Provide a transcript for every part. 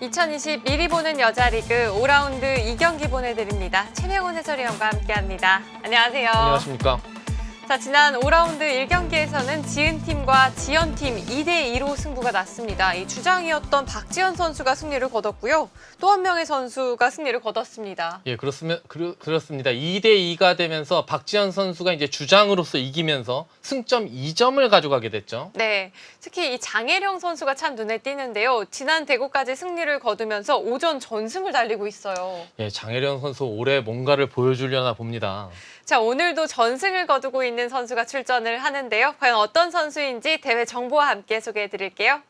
2020 미리 보는 여자 리그 5라운드 2경기 보내드립니다. 최명훈 해설위원과 함께합니다. 안녕하세요. 안녕하십니까. 자, 지난 5라운드 1경기에서는 지은팀과 지연팀 2대2로 승부가 났습니다. 이 주장이었던 박지현 선수가 승리를 거뒀고요. 또 한 명의 선수가 승리를 거뒀습니다. 예, 그렇습니다. 2대2가 되면서 박지현 선수가 이제 주장으로서 이기면서 승점 2점을 가져가게 됐죠. 네, 특히 이 장혜령 선수가 참 눈에 띄는데요. 지난 대구까지 승리를 거두면서 오전 전승을 달리고 있어요. 예, 장혜령 선수 올해 뭔가를 보여주려나 봅니다. 자, 오늘도 전승을 거두고 있는 선수가 출전을 하는데요. 과연 어떤 선수인지 대회 정보와 함께 소개해드릴게요.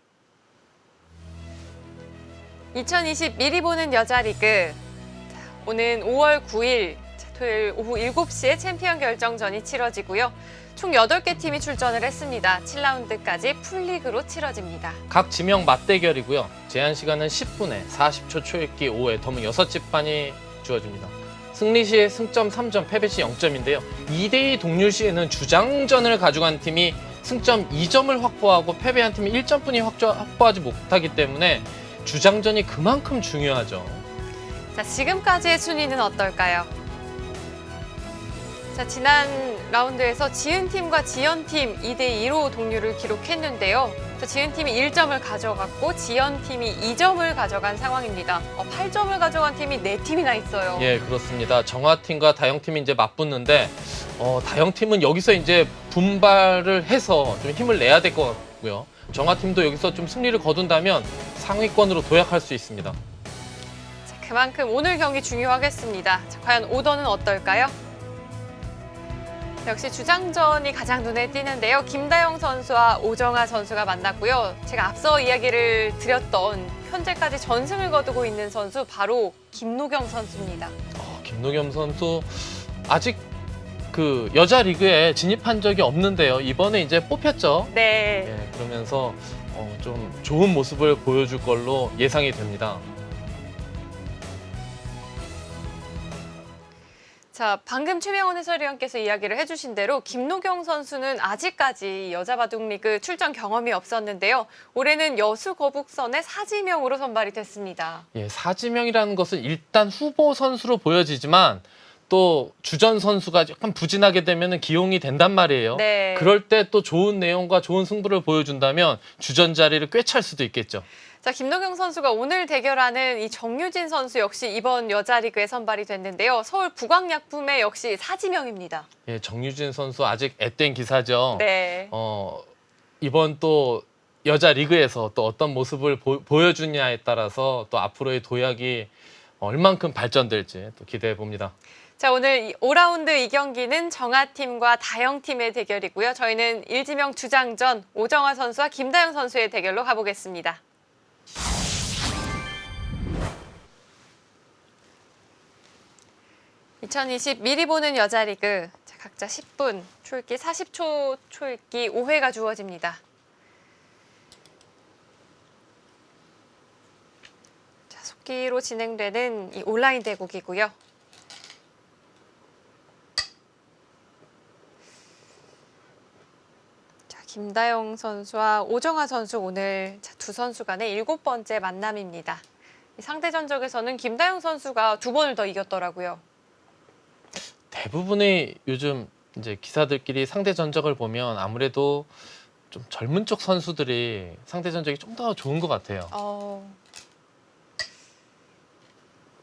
2020 미리 보는 여자 리그. 오는 5월 9일 토요일 오후 7시에 챔피언 결정전이 치러지고요. 총 8개 팀이 출전을 했습니다. 7라운드까지 풀리그로 치러집니다. 각 지명 맞대결이고요. 제한 시간은 10분에 40초 초읽기 5회 더문 6집반이 주어집니다. 승리 시 승점 3점, 패배 시 0점인데요. 2대2 동률 시에는 주장전을 가져간 팀이 승점 2점을 확보하고 패배한 팀이 1점뿐이 확보하지 못하기 때문에 주장전이 그만큼 중요하죠. 자, 지금까지의 순위는 어떨까요? 자, 지난 라운드에서 지은팀과 지연팀 2대2로 동률을 기록했는데요. 자, 지은팀이 1점을 가져갔고 지연팀이 2점을 가져간 상황입니다. 8점을 가져간 팀이 4팀이나 있어요. 예, 그렇습니다. 정화팀과 다영팀이 이제 맞붙는데 다영팀은 여기서 이제 분발을 해서 좀 힘을 내야 될 것 같고요. 정화팀도 여기서 좀 승리를 거둔다면 상위권으로 도약할 수 있습니다. 자, 그만큼 오늘 경기 중요하겠습니다. 자, 과연 오더는 어떨까요? 역시 주장전이 가장 눈에 띄는데요. 김다영 선수와 오정아 선수가 만났고요. 제가 앞서 이야기를 드렸던 현재까지 전승을 거두고 있는 선수 바로 김노경 선수입니다. 김노겸 선수 아직 그 여자 리그에 진입한 적이 없는데요. 이번에 이제 뽑혔죠. 네. 예, 그러면서 좀 좋은 모습을 보여줄 걸로 예상이 됩니다. 자, 방금 최명훈 해설위원께서 이야기를 해주신 대로 김노경 선수는 아직까지 여자 바둑리그 출전 경험이 없었는데요. 올해는 여수 거북선의 사지명으로 선발이 됐습니다. 예, 사지명이라는 것은 일단 후보 선수로 보여지지만 또 주전 선수가 약간 부진하게 되면 기용이 된단 말이에요. 네. 그럴 때 또 좋은 내용과 좋은 승부를 보여준다면 주전 자리를 꿰찰 수도 있겠죠. 자, 김노경 선수가 오늘 대결하는 이 정유진 선수 역시 이번 여자 리그에 선발이 됐는데요. 서울 북광약품의 역시 사지명입니다. 예, 정유진 선수 아직 앳된 기사죠. 네. 이번 또 여자 리그에서 또 어떤 모습을 보여주냐에 따라서 또 앞으로의 도약이 얼만큼 발전될지 또 기대해 봅니다. 자, 오늘 5라운드 2경기는 정하팀과 다영팀의 대결이고요. 저희는 일지명 주장전 오정아 선수와 김다영 선수의 대결로 가보겠습니다. (2020) 미리 보는 여자 리그. 자, 각자 10분 초읽기 40초 초읽기 5회가 주어집니다. 자, 속기로 진행되는 이 온라인 대국이고요. 자, 김다영 선수와 오정아 선수 오늘 두 선수 간의 7번째 만남입니다. 이 상대 전적에서는 김다영 선수가 2번을 더 이겼더라고요. 대부분의 요즘 이제 기사들끼리 상대 전적을 보면 아무래도 좀 젊은 쪽 선수들이 상대 전적이 좀 더 좋은 것 같아요.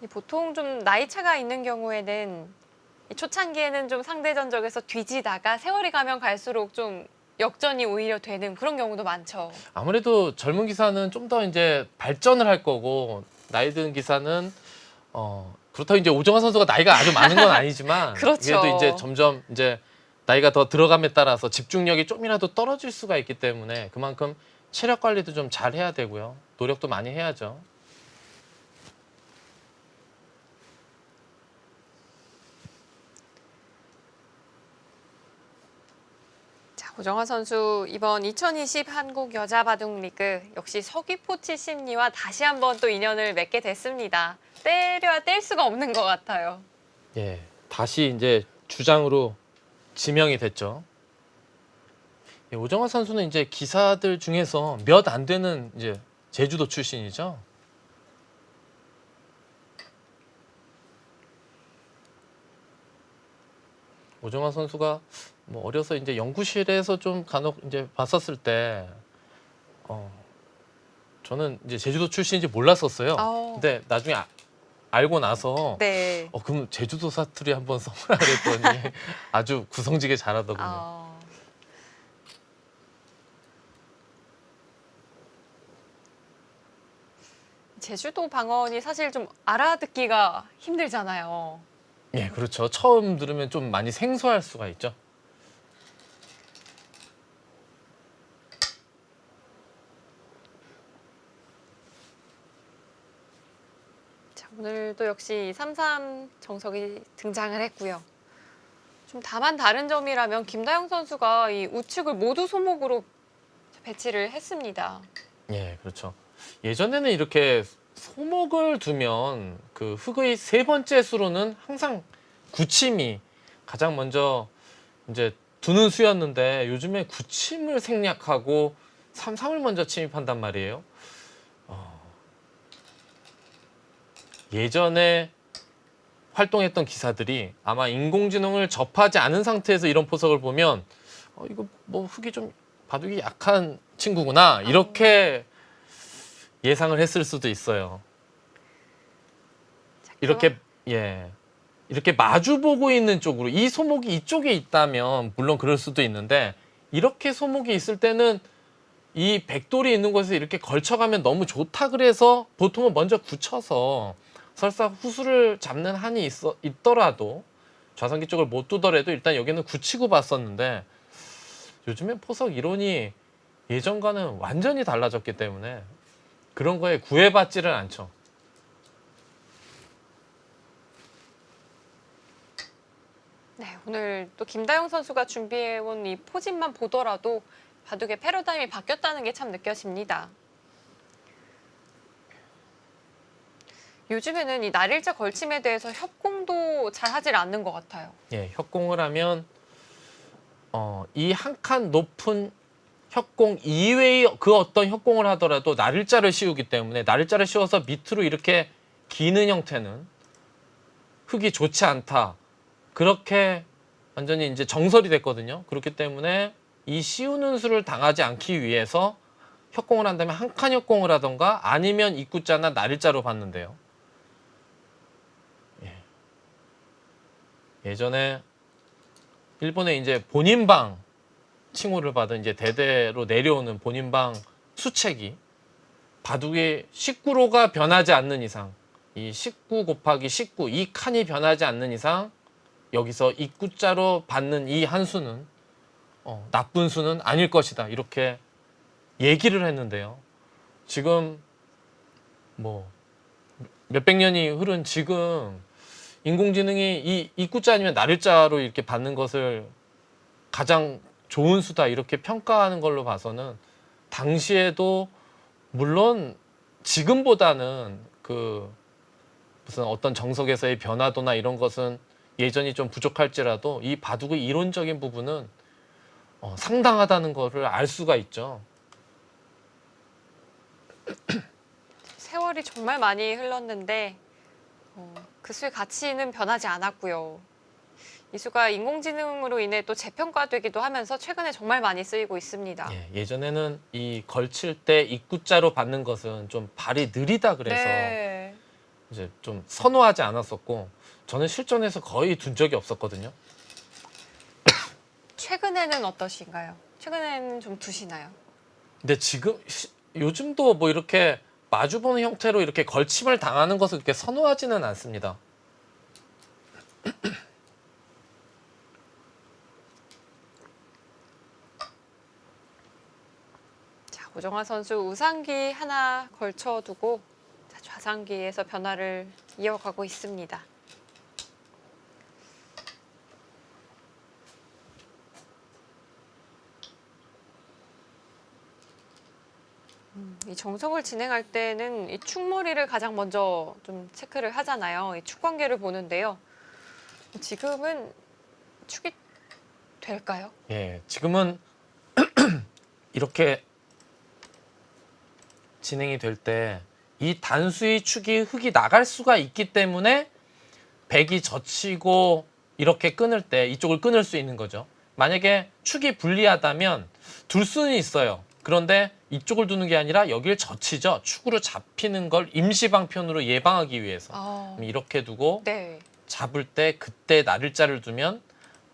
보통 좀 나이 차가 있는 경우에는 이 초창기에는 좀 상대 전적에서 뒤지다가 세월이 가면 갈수록 좀 역전이 오히려 되는 그런 경우도 많죠. 아무래도 젊은 기사는 좀 더 이제 발전을 할 거고 나이 든 기사는 그렇다고 이제 오정아 선수가 나이가 아주 많은 건 아니지만 그렇죠. 그래도 이제 점점 이제 나이가 더 들어감에 따라서 집중력이 좀이라도 떨어질 수가 있기 때문에 그만큼 체력 관리도 좀 잘 해야 되고요. 노력도 많이 해야죠. 자, 오정아 선수 이번 2020 한국 여자 바둑 리그 역시 서귀포치 심리와 다시 한번 또 인연을 맺게 됐습니다. 때려야 뗄 수가 없는 것 같아요. 예, 다시 이제 주장으로 지명이 됐죠. 예, 오정아 선수는 이제 기사들 중에서 몇 안 되는 이제 제주도 출신이죠. 오정환 선수가 뭐 어려서 이제 연구실에서 좀 간혹 이제 봤었을 때 저는 이제 제주도 출신인지 몰랐었어요. 근데 나중에 알고 나서 네. 그럼 제주도 사투리 한번 써보라 그랬더니 아주 구성지게 잘하더군요. 제주도 방언이 사실 좀 알아듣기가 힘들잖아요. 예, 그렇죠. 처음 들으면 좀 많이 생소할 수가 있죠. 자, 오늘도 역시 3-3 정석이 등장을 했고요. 좀 다만 다른 점이라면 김다영 선수가 이 우측을 모두 소목으로 배치를 했습니다. 예, 그렇죠. 예전에는 이렇게 소목을 두면 그 흙의 세 번째 수로는 항상 구침이 가장 먼저 이제 두는 수였는데 요즘에 구침을 생략하고 3-3을 먼저 침입한단 말이에요. 예전에 활동했던 기사들이 아마 인공지능을 접하지 않은 상태에서 이런 포석을 보면 이거 뭐 흙이 좀 바둑이 약한 친구구나 이렇게 예상을 했을 수도 있어요. 이렇게 이렇게 마주 보고 있는 쪽으로 이 소목이 이쪽에 있다면 물론 그럴 수도 있는데 이렇게 소목이 있을 때는 이 백돌이 있는 곳에 이렇게 걸쳐가면 너무 좋다 그래서 보통은 먼저 굳혀서 설사 후수를 잡는 한이 있더라도 좌상기 쪽을 못 두더라도 일단 여기는 굳히고 봤었는데 요즘엔 포석 이론이 예전과는 완전히 달라졌기 때문에 그런 거에 구애받지를 않죠. 네, 오늘 또 김다영 선수가 준비해온 이 포진만 보더라도 바둑의 패러다임이 바뀌었다는 게 참 느껴집니다. 요즘에는 이 날일자 걸침에 대해서 협공도 잘 하질 않는 것 같아요. 예, 협공을 하면 이 한 칸 높은 협공 이외의 그 어떤 협공을 하더라도 날일자를 씌우기 때문에 날일자를 씌워서 밑으로 이렇게 기는 형태는 흙이 좋지 않다. 그렇게 완전히 이제 정설이 됐거든요. 그렇기 때문에 이 씌우는 수를 당하지 않기 위해서 협공을 한다면 한 칸 협공을 하던가 아니면 입구자나 날일자로 봤는데요. 예전에 일본에 이제 본인방 칭호를 받은 이제 대대로 내려오는 본인방 수책이 바둑의 19로가 변하지 않는 이상 이 19 곱하기 19 이 칸이 변하지 않는 이상 여기서 입구자로 받는 이 한 수는 나쁜 수는 아닐 것이다 이렇게 얘기를 했는데요. 지금 뭐 몇백 년이 흐른 지금 인공지능이 이 입구자 아니면 날일자로 이렇게 받는 것을 가장 좋은 수다 이렇게 평가하는 걸로 봐서는 당시에도 물론 지금보다는 그 무슨 어떤 정석에서의 변화도나 이런 것은 예전이 좀 부족할지라도 이 바둑의 이론적인 부분은 상당하다는 것을 알 수가 있죠. 세월이 정말 많이 흘렀는데 그 수의 가치는 변하지 않았고요. 이 수가 인공지능으로 인해 또 재평가되기도 하면서 최근에 정말 많이 쓰이고 있습니다. 예전에는 이 걸칠 때 입구자로 받는 것은 좀 발이 느리다 그래서 네. 이제 좀 선호하지 않았었고 저는 실전에서 거의 둔 적이 없었거든요. 최근에는 어떠신가요? 최근에는 좀 두시나요? 근데 지금 요즘도 뭐 이렇게 마주보는 형태로 이렇게 걸침을 당하는 것을 그렇게 선호하지는 않습니다. 자, 오정환 선수 우상기 하나 걸쳐두고 좌상기에서 변화를 이어가고 있습니다. 이 정석을 진행할 때는 이 축머리를 가장 먼저 좀 체크를 하잖아요. 이 축관계를 보는데요. 지금은 축이 될까요? 지금은 이렇게 진행이 될 때 이 단수의 축이 흙이 나갈 수가 있기 때문에 백이 젖히고 이렇게 끊을 때 이쪽을 끊을 수 있는 거죠. 만약에 축이 불리하다면 둘 수는 있어요. 그런데 이쪽을 두는 게 아니라 여기를 젖히죠. 축으로 잡히는 걸 임시방편으로 예방하기 위해서. 그럼 이렇게 두고 네. 잡을 때 그때 나를자를 두면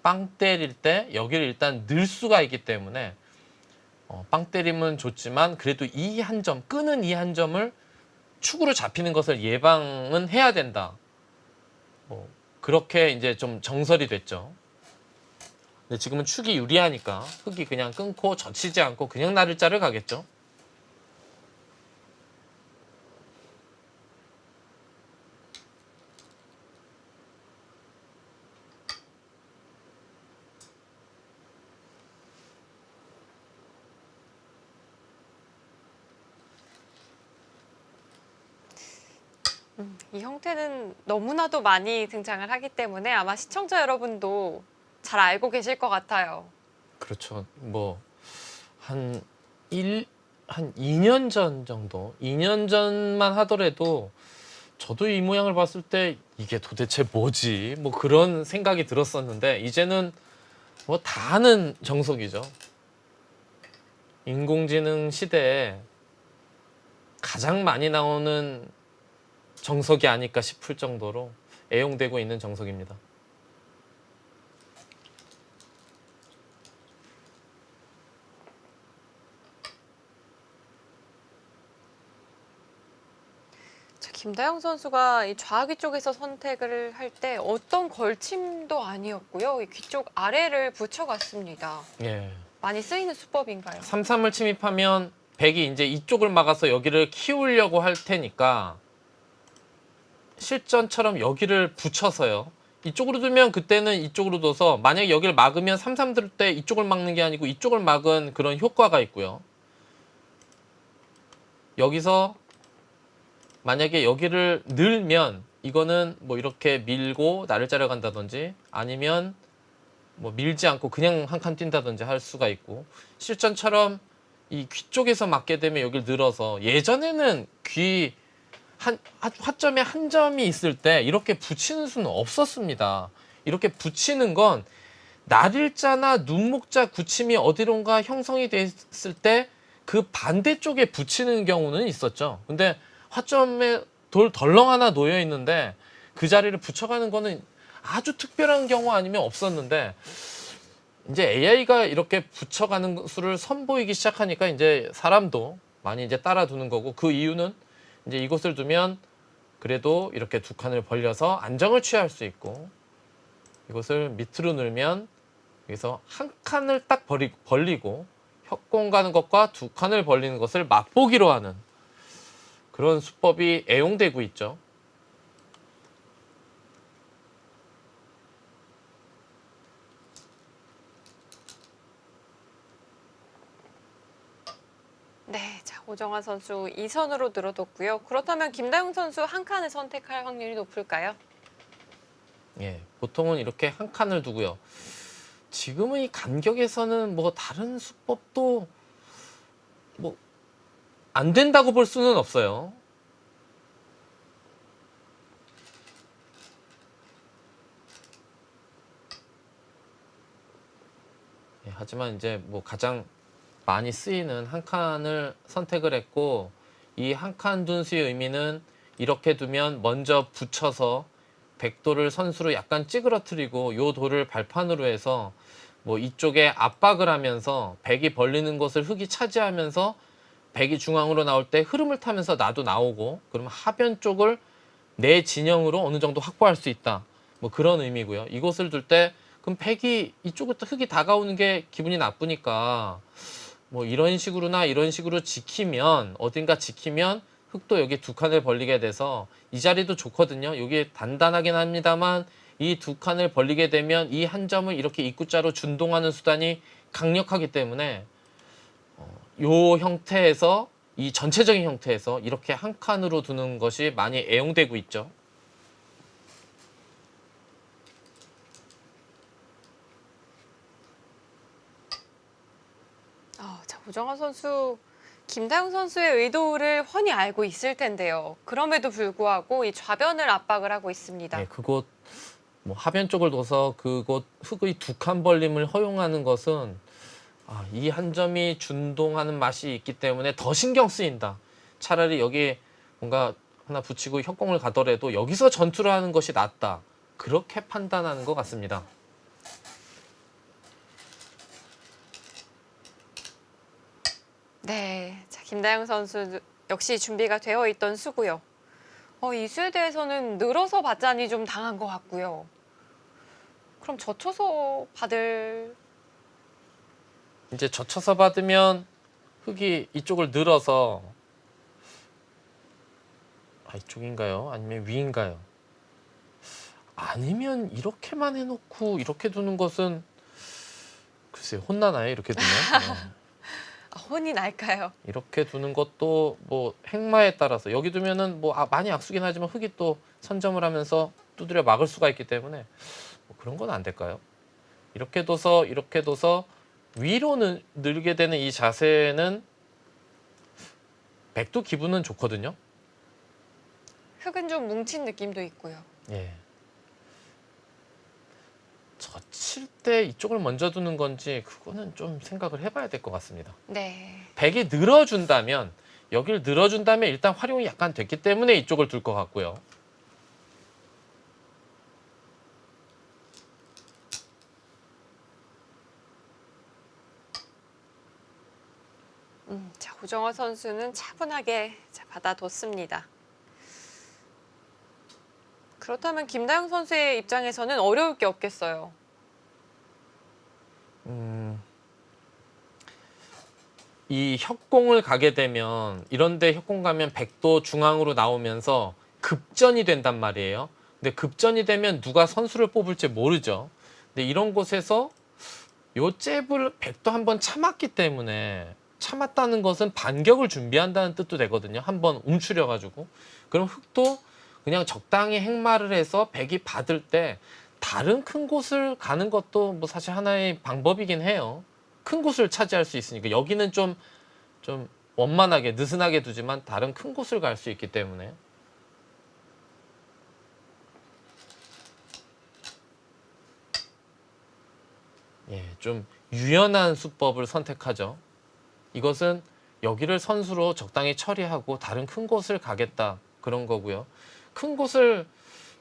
빵 때릴 때 여기를 일단 넣을 수가 있기 때문에 빵 때림은 좋지만 그래도 이 한 점, 끄는 이 한 점을 축으로 잡히는 것을 예방은 해야 된다. 그렇게 이제 좀 정설이 됐죠. 근데 지금은 축이 유리하니까 흙이 그냥 끊고 젖히지 않고 그냥 나를자를 가겠죠. 이 형태는 너무나도 많이 등장을 하기 때문에 아마 시청자 여러분도 잘 알고 계실 것 같아요. 그렇죠. 한 2년 전 정도, 2년 전만 하더라도 저도 이 모양을 봤을 때 이게 도대체 뭐지? 그런 생각이 들었었는데 이제는 다 아는 정석이죠. 인공지능 시대에 가장 많이 나오는 정석이 아닐까 싶을 정도로 애용되고 있는 정석입니다. 김다영 선수가 이 좌귀 쪽에서 선택을 할 때 어떤 걸침도 아니었고요. 이 귀 쪽 아래를 붙여갔습니다. 예. 많이 쓰이는 수법인가요? 3-3을 침입하면 백이 이제 이쪽을 막아서 여기를 키우려고 할 테니까 실전처럼 여기를 붙여서요. 이쪽으로 두면 그때는 이쪽으로 둬서 만약에 여기를 막으면 3-3 들 때 이쪽을 막는 게 아니고 이쪽을 막은 그런 효과가 있고요. 여기서 만약에 여기를 늘면 이거는 이렇게 밀고 나를 자려 간다든지 아니면 밀지 않고 그냥 한 칸 뛴다든지 할 수가 있고 실전처럼 이 귀 쪽에서 맞게 되면 여기를 늘어서 예전에는 귀 화점에 한 점이 있을 때 이렇게 붙이는 수는 없었습니다. 이렇게 붙이는 건 날일자나 눈목자 굳힘이 어디론가 형성이 됐을 때 그 반대쪽에 붙이는 경우는 있었죠. 근데 화점에 돌 덜렁 하나 놓여 있는데 그 자리를 붙여가는 거는 아주 특별한 경우 아니면 없었는데 이제 AI가 이렇게 붙여가는 수를 선보이기 시작하니까 이제 사람도 많이 이제 따라두는 거고 그 이유는 이제 이곳을 두면 그래도 이렇게 두 칸을 벌려서 안정을 취할 수 있고 이것을 밑으로 늘면 여기서 한 칸을 딱 벌리고 협공 가는 것과 두 칸을 벌리는 것을 맛보기로 하는 그런 수법이 애용되고 있죠. 네, 자 오정환 선수 2선으로 늘어뒀고요. 그렇다면 김다영 선수 한 칸을 선택할 확률이 높을까요? 예, 보통은 이렇게 한 칸을 두고요. 지금은 이 간격에서는 다른 수법도 안 된다고 볼 수는 없어요. 예, 하지만 이제 가장 많이 쓰이는 한 칸을 선택을 했고 이 한 칸 둔 수의 의미는 이렇게 두면 먼저 붙여서 백도를 선수로 약간 찌그러뜨리고 요 돌을 발판으로 해서 이쪽에 압박을 하면서 백이 벌리는 것을 흙이 차지하면서 백이 중앙으로 나올 때 흐름을 타면서 나도 나오고 그러면 하변 쪽을 내 진영으로 어느 정도 확보할 수 있다. 그런 의미고요. 이곳을 둘 때 그럼 백이 이쪽부터 흙이 다가오는 게 기분이 나쁘니까 이런 식으로나 이런 식으로 지키면 어딘가 지키면 흙도 여기 두 칸을 벌리게 돼서 이 자리도 좋거든요. 여기 단단하긴 합니다만 이 두 칸을 벌리게 되면 이 한 점을 이렇게 입구자로 준동하는 수단이 강력하기 때문에 요 형태에서 이 전체적인 형태에서 이렇게 한 칸으로 두는 것이 많이 애용되고 있죠. 자 오정환 선수 김다영 선수의 의도를 훤히 알고 있을 텐데요. 그럼에도 불구하고 이 좌변을 압박을 하고 있습니다. 네, 그곳 뭐 하변 쪽을 둬서 그곳 흙의 두 칸 벌림을 허용하는 것은 이 한 점이 준동하는 맛이 있기 때문에 더 신경 쓰인다. 차라리 여기에 뭔가 하나 붙이고 협공을 가더라도 여기서 전투를 하는 것이 낫다. 그렇게 판단하는 것 같습니다. 네, 자, 김다영 선수 역시 준비가 되어 있던 수고요. 이 수에 대해서는 늘어서 받자니 좀 당한 것 같고요. 그럼 젖혀서 받을 이제 젖혀서 받으면 흙이 이쪽을 늘어서 이쪽인가요? 아니면 위인가요? 아니면 이렇게만 해놓고 이렇게 두는 것은 글쎄요, 혼나나요? 이렇게 두면? 혼이 날까요? 이렇게 두는 것도 뭐 행마에 따라서 여기 두면은 뭐 많이 악수긴 하지만 흙이 또 선점을 하면서 두드려 막을 수가 있기 때문에 뭐 그런 건 안 될까요? 이렇게 둬서 위로 늘게 되는 이 자세는 백도 기분은 좋거든요. 흙은 좀 뭉친 느낌도 있고요. 예. 젖힐 때 이쪽을 먼저 두는 건지 그거는 좀 생각을 해봐야 될 것 같습니다. 네. 백이 늘어준다면 여기를 늘어준다면 일단 활용이 약간 됐기 때문에 이쪽을 둘 것 같고요. 자, 오정화 선수는 차분하게 받아뒀습니다. 그렇다면 김다영 선수의 입장에서는 어려울 게 없겠어요. 이 협공을 가게 되면 이런데 협공 가면 백도 중앙으로 나오면서 급전이 된단 말이에요. 근데 급전이 되면 누가 선수를 뽑을지 모르죠. 근데 이런 곳에서 요 잽을 백도 한번 참았기 때문에 참았다는 것은 반격을 준비한다는 뜻도 되거든요. 한번 움츠려가지고. 그럼 흑도 그냥 적당히 행마를 해서 백이 받을 때 다른 큰 곳을 가는 것도 뭐 사실 하나의 방법이긴 해요. 큰 곳을 차지할 수 있으니까 여기는 좀 원만하게 느슨하게 두지만 다른 큰 곳을 갈 수 있기 때문에 좀 유연한 수법을 선택하죠. 이것은 여기를 선수로 적당히 처리하고 다른 큰 곳을 가겠다 그런 거고요. 큰 곳을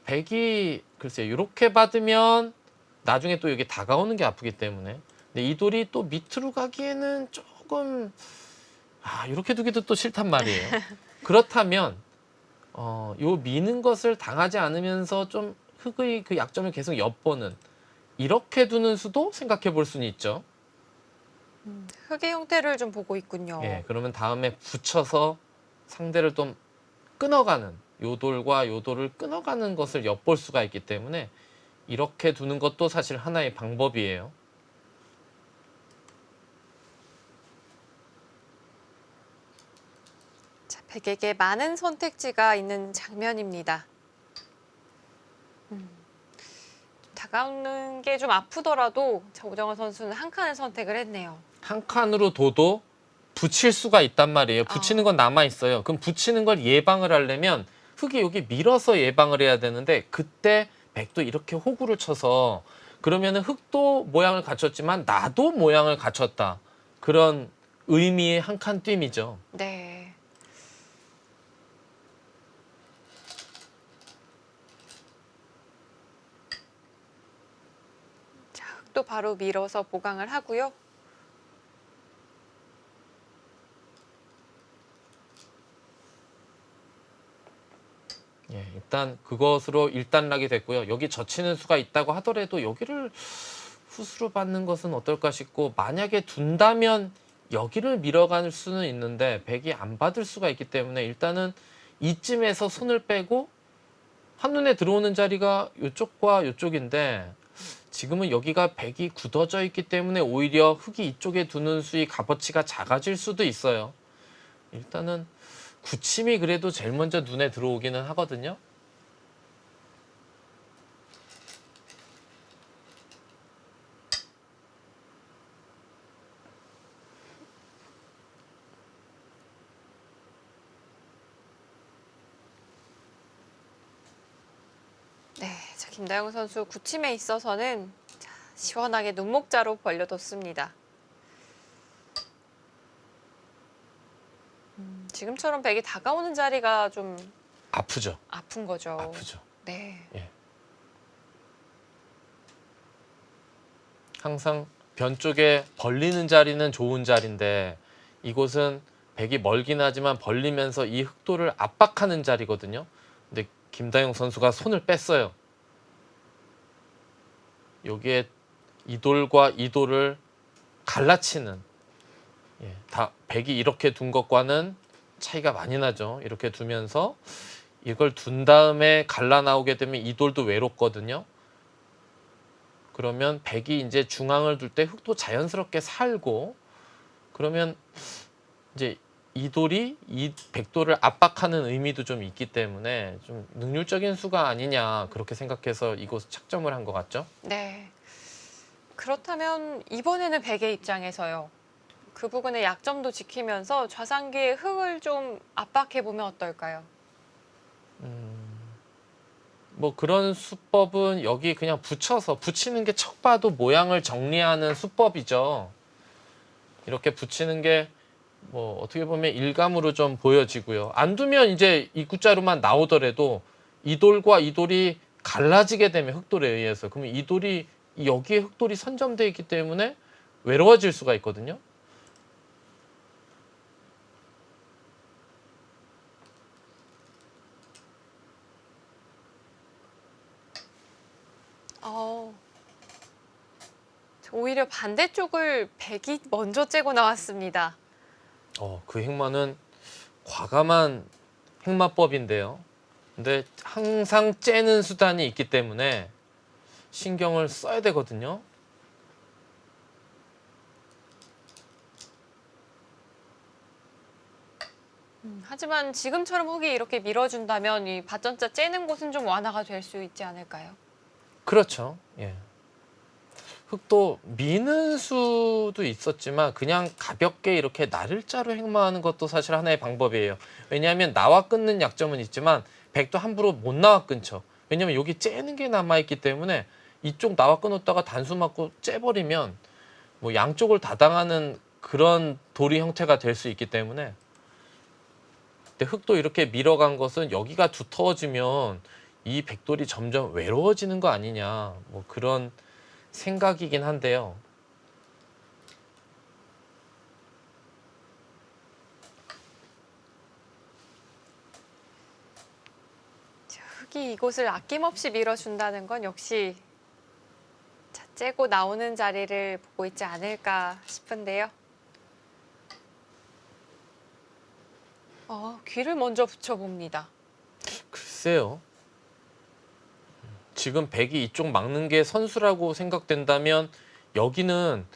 백이 글쎄요 이렇게 받으면 나중에 또 여기 다가오는 게 아프기 때문에 근데 이 돌이 또 밑으로 가기에는 조금 이렇게 두기도 또 싫단 말이에요. 그렇다면 요 미는 것을 당하지 않으면서 좀 흙의 그 약점을 계속 엿보는 이렇게 두는 수도 생각해 볼 수는 있죠. 흙의 형태를 좀 보고 있군요. 그러면 다음에 붙여서 상대를 좀 끊어가는 요 돌과 요 돌을 끊어가는 것을 엿볼 수가 있기 때문에 이렇게 두는 것도 사실 하나의 방법이에요. 자, 백에게 많은 선택지가 있는 장면입니다. 다가오는 게 좀 아프더라도 오정화 선수는 한 칸을 선택을 했네요. 한 칸으로 둬도 붙일 수가 있단 말이에요. 붙이는 건 남아 있어요. 그럼 붙이는 걸 예방을 하려면 흙이 여기 밀어서 예방을 해야 되는데 그때 백도 이렇게 호구를 쳐서 그러면은 흙도 모양을 갖췄지만 나도 모양을 갖췄다. 그런 의미의 한 칸 뜀이죠. 네. 자, 흙도 바로 밀어서 보강을 하고요. 일단 그것으로 일단락이 됐고요. 여기 젖히는 수가 있다고 하더라도 여기를 후수로 받는 것은 어떨까 싶고 만약에 둔다면 여기를 밀어갈 수는 있는데 백이 안 받을 수가 있기 때문에 일단은 이쯤에서 손을 빼고 한눈에 들어오는 자리가 이쪽과 이쪽인데 지금은 여기가 백이 굳어져 있기 때문에 오히려 흙이 이쪽에 두는 수의 값어치가 작아질 수도 있어요. 일단은 굳힘이 그래도 제일 먼저 눈에 들어오기는 하거든요. 네, 자, 김다영 선수 구침에 있어서는 자, 시원하게 눈목자로 벌려뒀습니다. 지금처럼 백이 다가오는 자리가 좀 아프죠. 아픈 거죠. 아프죠. 네. 예. 항상 변 쪽에 벌리는 자리는 좋은 자리인데 이곳은 백이 멀긴 하지만 벌리면서 이 흑돌을 압박하는 자리거든요. 근데 김다영 선수가 손을 뺐어요. 여기에 이 돌과 이 돌을 갈라치는, 다 백이 이렇게 둔 것과는 차이가 많이 나죠. 이렇게 두면서 이걸 둔 다음에 갈라 나오게 되면 이 돌도 외롭거든요. 그러면 백이 이제 중앙을 둘 때 흑도 자연스럽게 살고, 그러면 이제 이 돌이 이 백돌을 압박하는 의미도 좀 있기 때문에 좀 능률적인 수가 아니냐, 그렇게 생각해서 이곳 착점을 한 것 같죠. 네. 그렇다면 이번에는 백의 입장에서요. 그 부분의 약점도 지키면서 좌상기의 흙을 좀 압박해 보면 어떨까요? 뭐 그런 수법은 여기 그냥 붙이는 게 척 봐도 모양을 정리하는 수법이죠. 이렇게 붙이는 게 뭐 어떻게 보면 일감으로 좀 보여지고요. 안 두면 이제 입구자루만 나오더라도 이 돌과 이 돌이 갈라지게 되면 흑돌에 의해서, 그러면 이 돌이 여기에 흑돌이 선점되어 있기 때문에 외로워질 수가 있거든요. 어, 오히려 반대쪽을 백이 먼저 째고 나왔습니다. 그 행마는 과감한 행마법인데요. 근데 항상 째는 수단이 있기 때문에 신경을 써야 되거든요. 하지만 지금처럼 흙이 이렇게 밀어준다면 이 밭전자 째는 곳은 좀 완화가 될 수 있지 않을까요? 그렇죠. 예. 흙도 미는 수도 있었지만 그냥 가볍게 이렇게 나를자로 행마하는 것도 사실 하나의 방법이에요. 왜냐하면 나와 끊는 약점은 있지만 백도 함부로 못 나와 끊죠. 왜냐하면 여기 째는 게 남아있기 때문에 이쪽 나와 끊었다가 단수 맞고 째버리면 뭐 양쪽을 다 당하는 그런 도리 형태가 될 수 있기 때문에, 근데 흙도 이렇게 밀어간 것은 여기가 두터워지면 이 백돌이 점점 외로워지는 거 아니냐, 뭐 그런 생각이긴 한데요. 자, 흙이 이곳을 아낌없이 밀어준다는 건 역시 자, 째고 나오는 자리를 보고 있지 않을까 싶은데요. 귀를 먼저 붙여봅니다. 글쎄요. 지금 백이 이쪽 막는 게 선수라고 생각된다면 여기는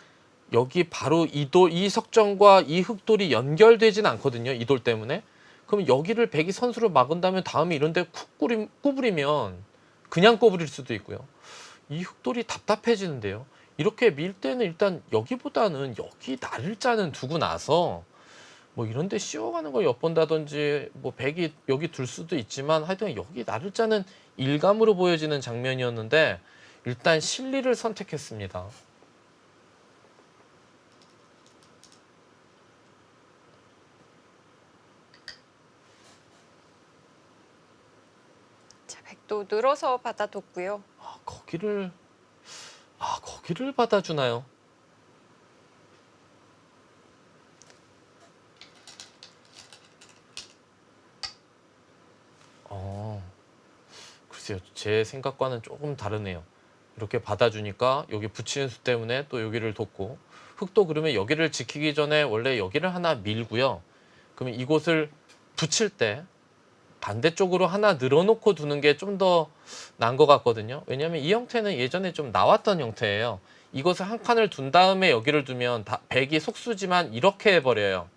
여기 바로 이 석정과 이 흑돌이 연결되진 않거든요. 이 돌 때문에. 그럼 여기를 백이 선수로 막은다면 다음에 이런 데 쿡 구부리면 그냥 구부릴 수도 있고요. 이 흑돌이 답답해지는데요. 이렇게 밀 때는 일단 여기보다는 여기 나를자는 두고 나서 뭐 이런 데 씌워가는 걸 엿본다든지, 뭐 백이 여기 둘 수도 있지만 하여튼 여기 나를자는 일감으로 보여지는 장면이었는데 일단 실리를 선택했습니다. 자, 백도 늘어서 받아뒀고요. 거기를 받아주나요? 글쎄요. 제 생각과는 조금 다르네요. 이렇게 받아주니까 여기 붙이는 수 때문에 또 여기를 돕고, 흙도 그러면 여기를 지키기 전에 원래 여기를 하나 밀고요. 그러면 이곳을 붙일 때 반대쪽으로 하나 늘어놓고 두는 게 좀 더 나은 것 같거든요. 왜냐하면 이 형태는 예전에 좀 나왔던 형태예요. 이것을 한 칸을 둔 다음에 여기를 두면 백이 속수지만 이렇게 해버려요.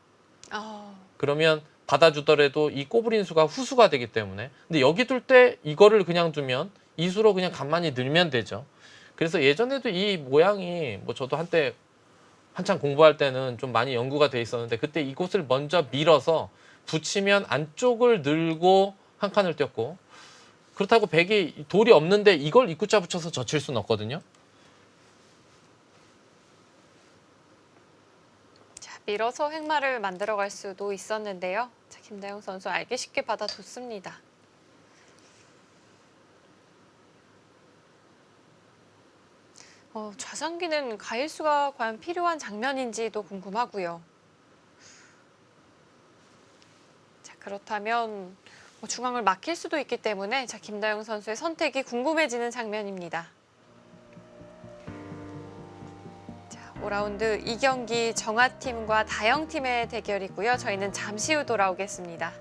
그러면 받아주더라도 이 꼬부린 수가 후수가 되기 때문에. 근데 여기 둘 때 이거를 그냥 두면 이 수로 그냥 가만히 늘면 되죠. 그래서 예전에도 이 모양이 뭐 저도 한때 한참 공부할 때는 좀 많이 연구가 돼 있었는데, 그때 이곳을 먼저 밀어서 붙이면 안쪽을 늘고 한 칸을 띄었고, 그렇다고 백이 돌이 없는데 이걸 입구자 붙여서 젖힐 수는 없거든요. 자, 밀어서 획마를 만들어갈 수도 있었는데요. 자, 김다영 선수 알기 쉽게 받아줬습니다. 좌상기는 가일수가 과연 필요한 장면인지도 궁금하고요. 자, 그렇다면 중앙을 막힐 수도 있기 때문에 자, 김다영 선수의 선택이 궁금해지는 장면입니다. 자, 5라운드 2경기 정아팀과 다영팀의 대결이고요. 저희는 잠시 후 돌아오겠습니다.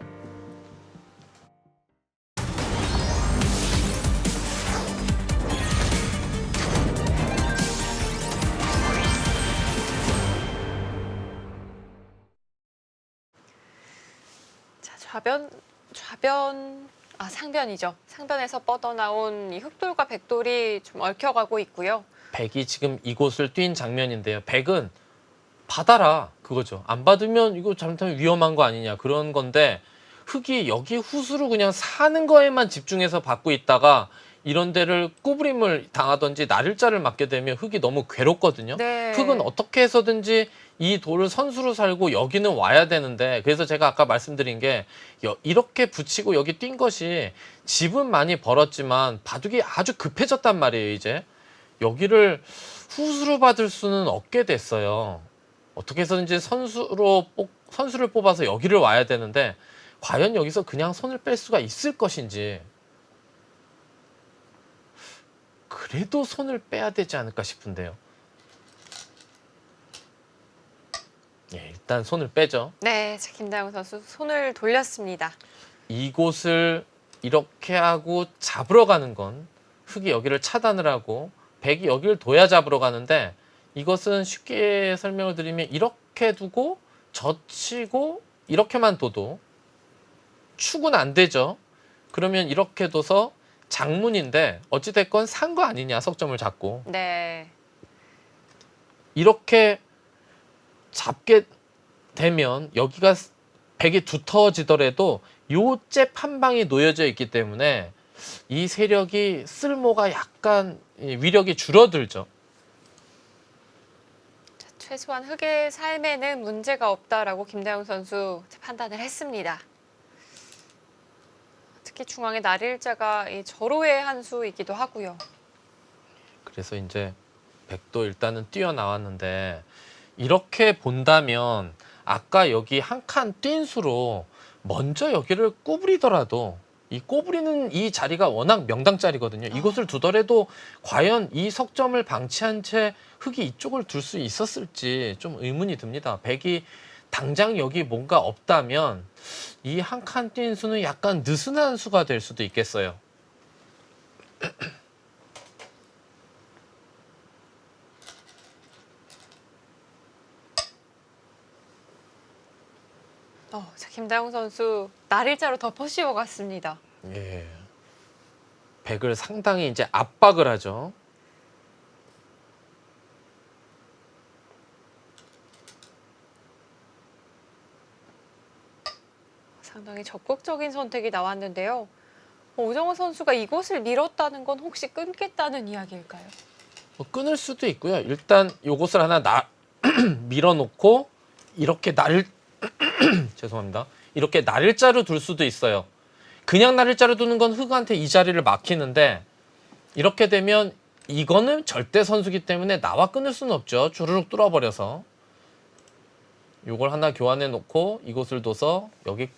상변이죠. 상변에서 뻗어나온 이 흑돌과 백돌이 좀 얽혀가고 있고요. 백이 지금 이곳을 뛴 장면인데요. 백은 받아라 그거죠. 안 받으면 이거 잘못하면 위험한 거 아니냐 그런 건데 흑이 여기 후수로 그냥 사는 거에만 집중해서 받고 있다가 이런 데를 꾸부림을 당하든지 날일자를 맞게 되면 흑이 너무 괴롭거든요. 네. 흑은 어떻게 해서든지 이 돌을 선수로 살고 여기는 와야 되는데 그래서 제가 아까 말씀드린 게 이렇게 붙이고 여기 뛴 것이 집은 많이 벌었지만 바둑이 아주 급해졌단 말이에요. 이제 여기를 후수로 받을 수는 없게 됐어요. 어떻게 해서든지 선수를 뽑아서 여기를 와야 되는데 과연 여기서 그냥 손을 뺄 수가 있을 것인지 그래도 손을 빼야 되지 않을까 싶은데요. 예, 일단 손을 빼죠. 네, 자, 김다영 선수 손을 돌렸습니다. 이곳을 이렇게 하고 잡으러 가는 건 흑이 여기를 차단을 하고 백이 여기를 둬야 잡으러 가는데 이것은 쉽게 설명을 드리면 이렇게 두고 젖히고 이렇게만 둬도 축은 안 되죠. 그러면 이렇게 둬서 장문인데 어찌됐건 산 거 아니냐 석점을 잡고 네. 이렇게 잡게 되면 여기가 백이 두터워지더라도 요 잽 한 방이 놓여져 있기 때문에 이 세력이 쓸모가 약간 위력이 줄어들죠. 자, 최소한 흑의 삶에는 문제가 없다라고 김다영 선수 판단을 했습니다. 특히 중앙의 날일자가 이 절호의 한 수이기도 하고요. 그래서 이제 백도 일단은 뛰어나왔는데 이렇게 본다면 아까 여기 한 칸 뛴 수로 먼저 여기를 꼬부리더라도 이 꼬부리는 이 자리가 워낙 명당 자리거든요. 이곳을 두더라도 과연 이 석점을 방치한 채 흑이 이쪽을 둘 수 있었을지 좀 의문이 듭니다. 백이 당장 여기 뭔가 없다면 이 한 칸 뛴 수는 약간 느슨한 수가 될 수도 있겠어요. 자, 김다영 선수 날일자로 덮어 씌워갔습니다. 예. 백을 상당히 이제 압박을 하죠. 상당히 적극적인 선택이 나왔는데요. 오정호 선수가 이곳을 밀었다는 건 혹시 끊겠다는 이야기일까요? 뭐 끊을 수도 있고요. 일단 요것을 하나 밀어놓고 이렇게 죄송합니다. 이렇게 날일자로 둘 수도 있어요. 그냥 날일자로 두는 건 흑한테 이 자리를 막히는데 이렇게 되면 이거는 절대 선수기 때문에 나와 끊을 수는 없죠. 주르륵 뚫어버려서 요걸 하나 교환해 놓고 이곳을 둬서 여기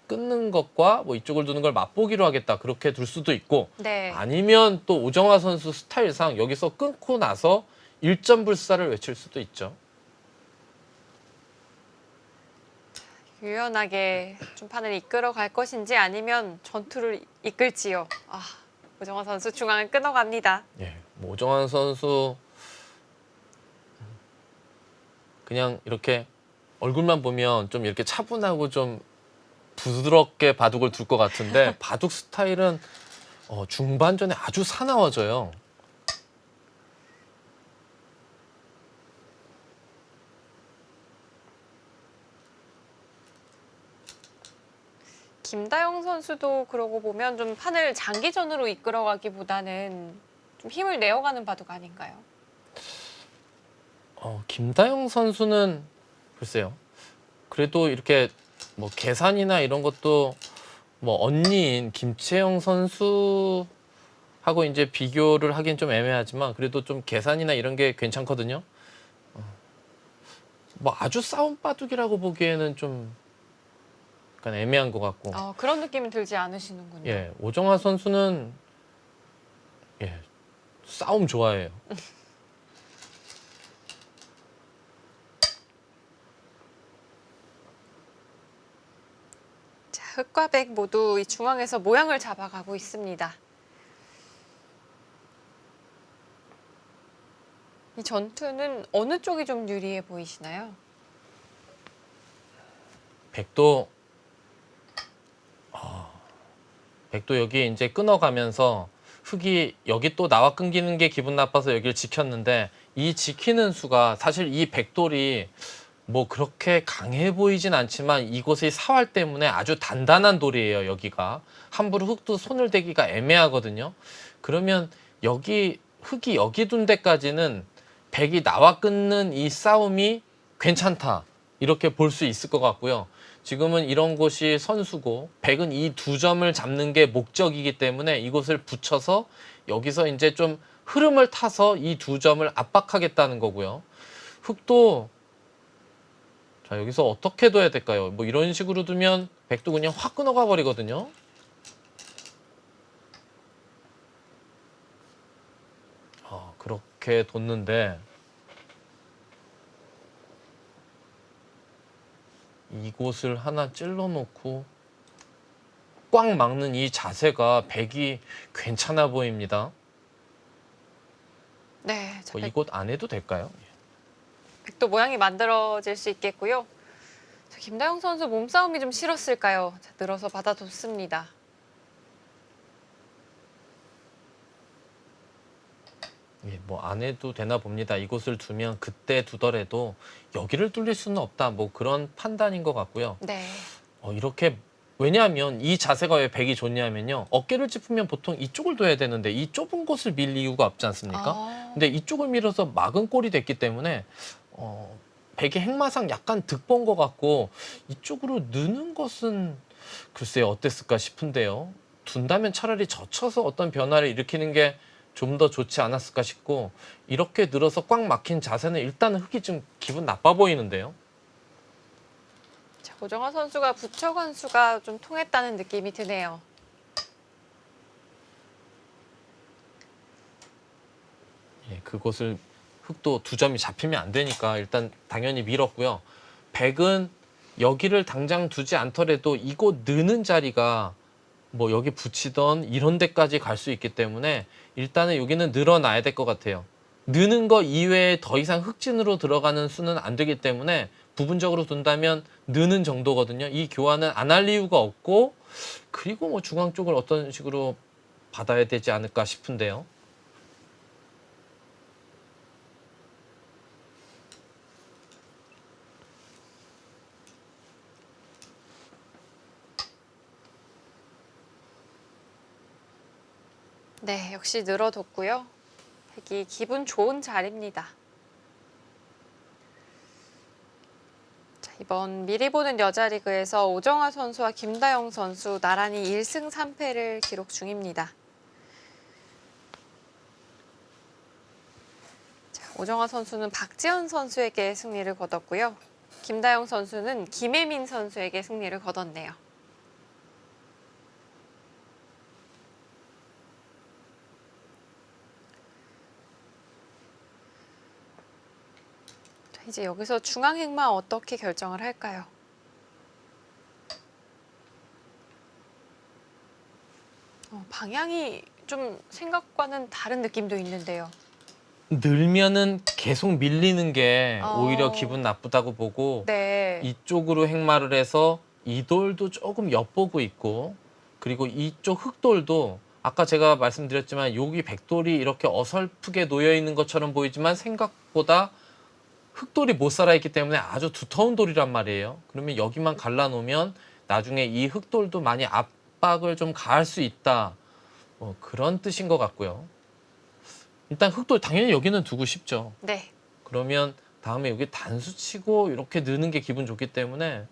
끊는 것과 뭐 이쪽을 두는 걸 맛보기로 하겠다 그렇게 둘 수도 있고 네. 아니면 또 오정화 선수 스타일상 여기서 끊고 나서 1점 불사를 외칠 수도 있죠. 유연하게 좀 판을 이끌어 갈 것인지 아니면 전투를 이끌지요. 오정호 선수 중앙을 끊어갑니다. 예, 뭐 오정환 선수 그냥 이렇게 얼굴만 보면 좀 이렇게 차분하고 좀 부드럽게 바둑을 둘 것 같은데 바둑 스타일은 중반전에 아주 사나워져요. 김다영 선수도 그러고 보면 좀 판을 장기전으로 이끌어가기보다는 좀 힘을 내어가는 바둑 아닌가요? 김다영 선수는 글쎄요. 그래도 이렇게 뭐 계산이나 이런 것도 뭐 언니인 김채영 선수하고 이제 비교를 하긴 좀 애매하지만 그래도 좀 계산이나 이런 게 괜찮거든요. 뭐 아주 싸움 바둑이라고 보기에는 좀 약간 애매한 것 같고. 그런 느낌은 들지 않으시는군요. 예, 오정화 선수는 싸움 좋아해요. 자, 흑과 백 모두 이 중앙에서 모양을 잡아가고 있습니다. 이 전투는 어느 쪽이 좀 유리해 보이시나요? 백도 여기 이제 끊어가면서 흑이 여기 또 나와 끊기는 게 기분 나빠서 여기를 지켰는데 이 지키는 수가 사실 이 백돌이 뭐 그렇게 강해 보이진 않지만 이곳의 사활 때문에 아주 단단한 돌이에요. 여기가 함부로 흑도 손을 대기가 애매하거든요. 그러면 여기 흑이 여기 둔 데까지는 백이 나와 끊는 이 싸움이 괜찮다 이렇게 볼 수 있을 것 같고요. 지금은 이런 곳이 선수고 백은 이 두 점을 잡는 게 목적이기 때문에 이곳을 붙여서 여기서 이제 좀 흐름을 타서 이 두 점을 압박하겠다는 거고요. 흑도 자 여기서 어떻게 둬야 될까요? 뭐 이런 식으로 두면 백도 그냥 확 끊어가 버리거든요. 그렇게 뒀는데 이곳을 하나 찔러 놓고 꽉 막는 이 자세가 백이 괜찮아 보입니다. 네, 자, 이곳 안 해도 될까요? 백도 모양이 만들어질 수 있겠고요. 자, 김다영 선수 몸싸움이 좀 싫었을까요? 자, 늘어서 받아뒀습니다. 뭐 안 해도 되나 봅니다. 이곳을 두면 그때 두더라도 여기를 뚫릴 수는 없다. 뭐 그런 판단인 것 같고요. 네. 이렇게 왜냐하면 이 자세가 왜 백이 좋냐면요. 어깨를 짚으면 보통 이쪽을 둬야 되는데 이 좁은 곳을 밀 이유가 없지 않습니까? 근데 이쪽을 밀어서 막은 꼴이 됐기 때문에 백의 행마상 약간 득본 것 같고 이쪽으로 느는 것은 글쎄요 어땠을까 싶은데요. 둔다면 차라리 젖혀서 어떤 변화를 일으키는 게 좀 더 좋지 않았을까 싶고 이렇게 늘어서 꽉 막힌 자세는 일단은 흑이 좀 기분 나빠 보이는데요. 자, 오정화 선수가 부처관 수가 좀 통했다는 느낌이 드네요. 그곳을 흑도 두 점이 잡히면 안 되니까 일단 당연히 밀었고요. 백은 여기를 당장 두지 않더라도 이곳 느는 자리가 뭐 여기 붙이던 이런 데까지 갈 수 있기 때문에 일단은 여기는 늘어나야 될 것 같아요. 느는 거 이외에 더 이상 흑진으로 들어가는 수는 안 되기 때문에 부분적으로 둔다면 느는 정도거든요. 이 교환은 안 할 이유가 없고 그리고 뭐 중앙 쪽을 어떤 식으로 받아야 되지 않을까 싶은데요. 네, 역시 늘어뒀고요. 백이 기분 좋은 자리입니다. 자, 이번 미리 보는 여자리그에서 오정화 선수와 김다영 선수 나란히 1승 3패를 기록 중입니다. 자, 오정화 선수는 박지현 선수에게 승리를 거뒀고요. 김다영 선수는 김혜민 선수에게 승리를 거뒀네요. 이제 여기서 중앙행마 어떻게 결정을 할까요? 방향이 좀 생각과는 다른 느낌도 있는데요. 늘면은 계속 밀리는 게 오히려 기분 나쁘다고 보고 네. 이쪽으로 행마를 해서 이 돌도 조금 엿보고 있고 그리고 이쪽 흑돌도 아까 제가 말씀드렸지만 여기 백돌이 이렇게 어설프게 놓여 있는 것처럼 보이지만 생각보다 흑돌이 못 살아있기 때문에 아주 두터운 돌이란 말이에요. 그러면 여기만 갈라놓으면 나중에 이 흑돌도 많이 압박을 좀 가할 수 있다. 그런 뜻인 것 같고요. 일단 흑돌 당연히 여기는 두고 싶죠. 네. 그러면 다음에 여기 단수 치고 이렇게 느는 게 기분 좋기 때문에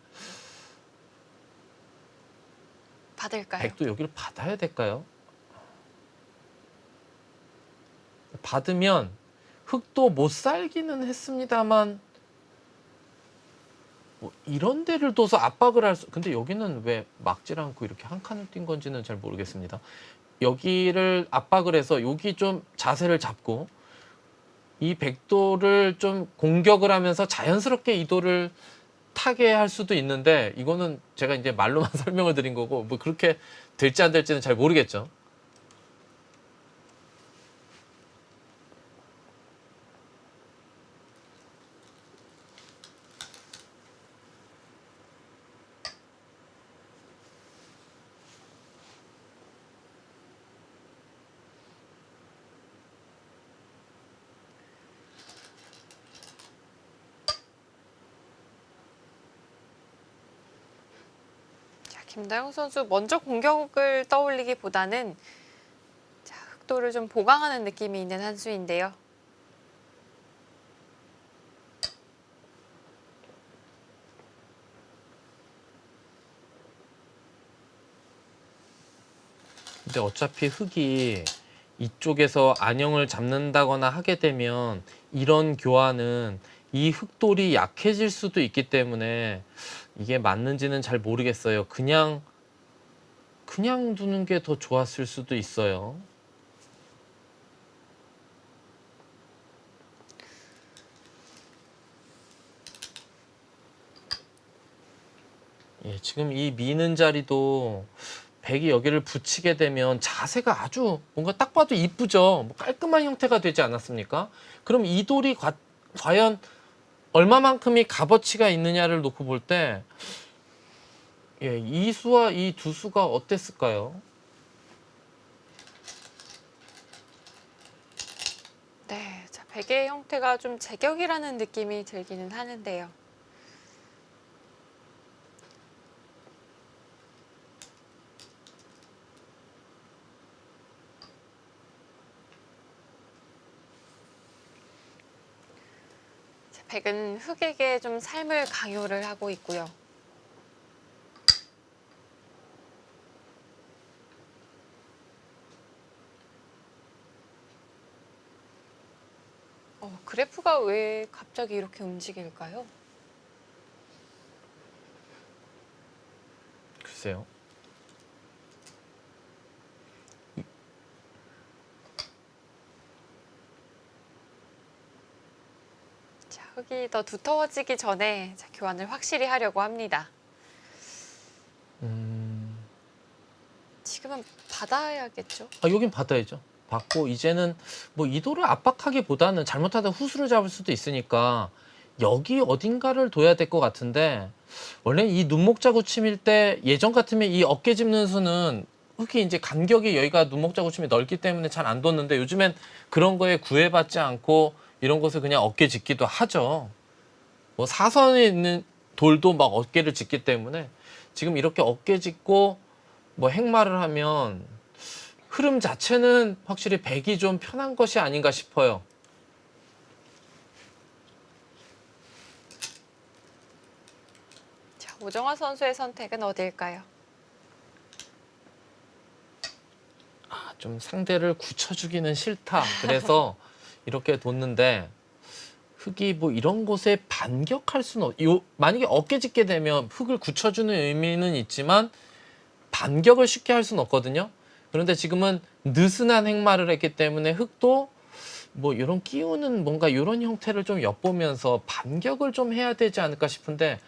받을까요? 백도 여기를 받아야 될까요? 받으면 흑도 못 살기는 했습니다만 뭐 이런 데를 둬서 압박을 근데 여기는 왜 막질 않고 이렇게 한 칸을 뛴 건지는 잘 모르겠습니다. 여기를 압박을 해서 여기 좀 자세를 잡고 이 백도를 좀 공격을 하면서 자연스럽게 이도를 타게 할 수도 있는데 이거는 제가 이제 말로만 설명을 드린 거고 뭐 그렇게 될지 안 될지는 잘 모르겠죠. 자, 김다영 선수 먼저 공격을 떠올리기보다는 자, 흑도를 좀 보강하는 느낌이 있는 한 수인데요. 근데 어차피 흑이 이쪽에서 안형을 잡는다거나 하게 되면 이런 교환은 이 흑돌이 약해질 수도 있기 때문에 이게 맞는지는 잘 모르겠어요. 그냥 두는 게 더 좋았을 수도 있어요. 예, 지금 이 미는 자리도 백이 여기를 붙이게 되면 자세가 아주 뭔가 딱 봐도 이쁘죠. 뭐 깔끔한 형태가 되지 않았습니까? 그럼 이 돌이 과연 얼마만큼이 값어치가 있느냐를 놓고 볼 때, 예, 이 수와 이 두 수가 어땠을까요? 네, 자, 백의 형태가 좀 제격이라는 느낌이 들기는 하는데요. 자, 백은 흑에게 좀 삶을 강요를 하고 있고요. 그래프가 왜 갑자기 이렇게 움직일까요? 글쎄요. 자, 흑이 더 두터워지기 전에 자, 교환을 확실히 하려고 합니다. 지금은 받아야겠죠? 여긴 받아야죠. 받고 이제는 뭐 이도를 압박하기보다는 잘못하다 후수를 잡을 수도 있으니까 여기 어딘가를 둬야 될 것 같은데 원래 이 눈목자구 침일 때 예전 같으면 이 어깨 짚는 수는 흑이 이제 간격이 여기가 눈목자구 침이 넓기 때문에 잘 안 뒀는데 요즘엔 그런 거에 구애받지 않고 이런 것을 그냥 어깨 짚기도 하죠. 뭐 사선에 있는 돌도 막 어깨를 짚기 때문에 지금 이렇게 어깨 짚고 뭐 행마를 하면 흐름 자체는 확실히 백이 좀 편한 것이 아닌가 싶어요. 자, 오정화 선수의 선택은 어딜까요? 좀 상대를 굳혀주기는 싫다. 그래서 이렇게 뒀는데 흑이 뭐 이런 곳에 반격할 수는 만약에 어깨 짚게 되면 흑을 굳혀주는 의미는 있지만 반격을 쉽게 할 수는 없거든요. 그런데 지금은 느슨한 행마를 했기 때문에 흑도 뭐 이런 끼우는 뭔가 이런 형태를 좀 엿보면서 반격을 좀 해야 되지 않을까 싶은데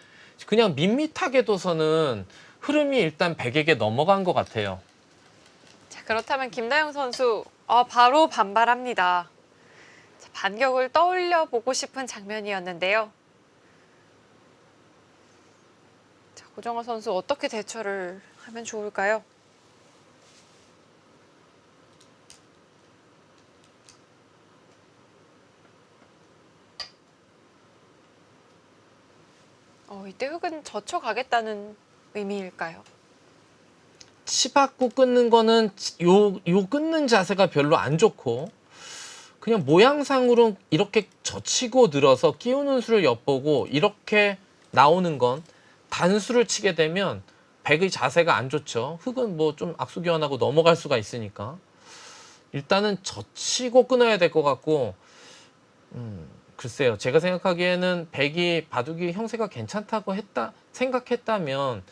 그냥 밋밋하게 둬서는 흐름이 일단 백에게 넘어간 것 같아요. 자, 그렇다면 김다영 선수 바로 반발합니다. 자, 반격을 떠올려 보고 싶은 장면이었는데요. 자, 오정화 선수 어떻게 대처를 하면 좋을까요? 이때 흑은 젖혀가겠다는 의미일까요? 치받고 끊는 거는 요 끊는 자세가 별로 안 좋고 그냥 모양상으로 이렇게 젖히고 늘어서 끼우는 수를 엿보고 이렇게 나오는 건 단수를 치게 되면 백의 자세가 안 좋죠. 흙은 뭐 좀 악수기원하고 넘어갈 수가 있으니까 일단은 젖히고 끊어야 될 것 같고 글쎄요. 제가 생각하기에는 백이 바둑이 형세가 괜찮다고 생각했다면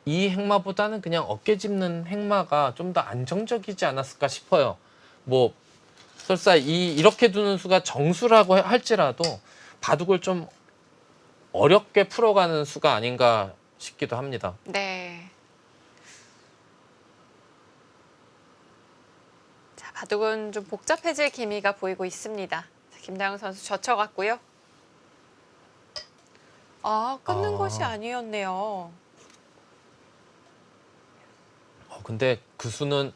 이 행마보다는 그냥 어깨 짚는 행마가 좀 더 안정적이지 않았을까 싶어요. 뭐 설사 이렇게 두는 수가 정수라고 할지라도 바둑을 좀 어렵게 풀어가는 수가 아닌가 싶기도 합니다. 네. 자, 바둑은 좀 복잡해질 기미가 보이고 있습니다. 자, 김다영 선수 젖혀갔고요. 끊는 것이 아니었네요. 근데 그 수는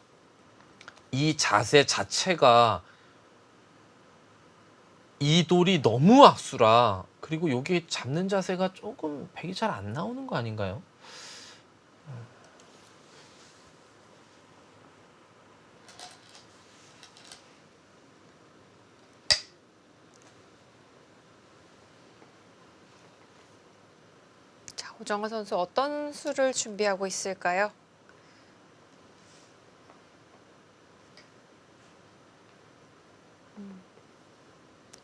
이 자세 자체가 이 돌이 너무 악수라 그리고 여기 잡는 자세가 조금 백이 잘 안 나오는 거 아닌가요? 자, 오정화 선수 어떤 수를 준비하고 있을까요?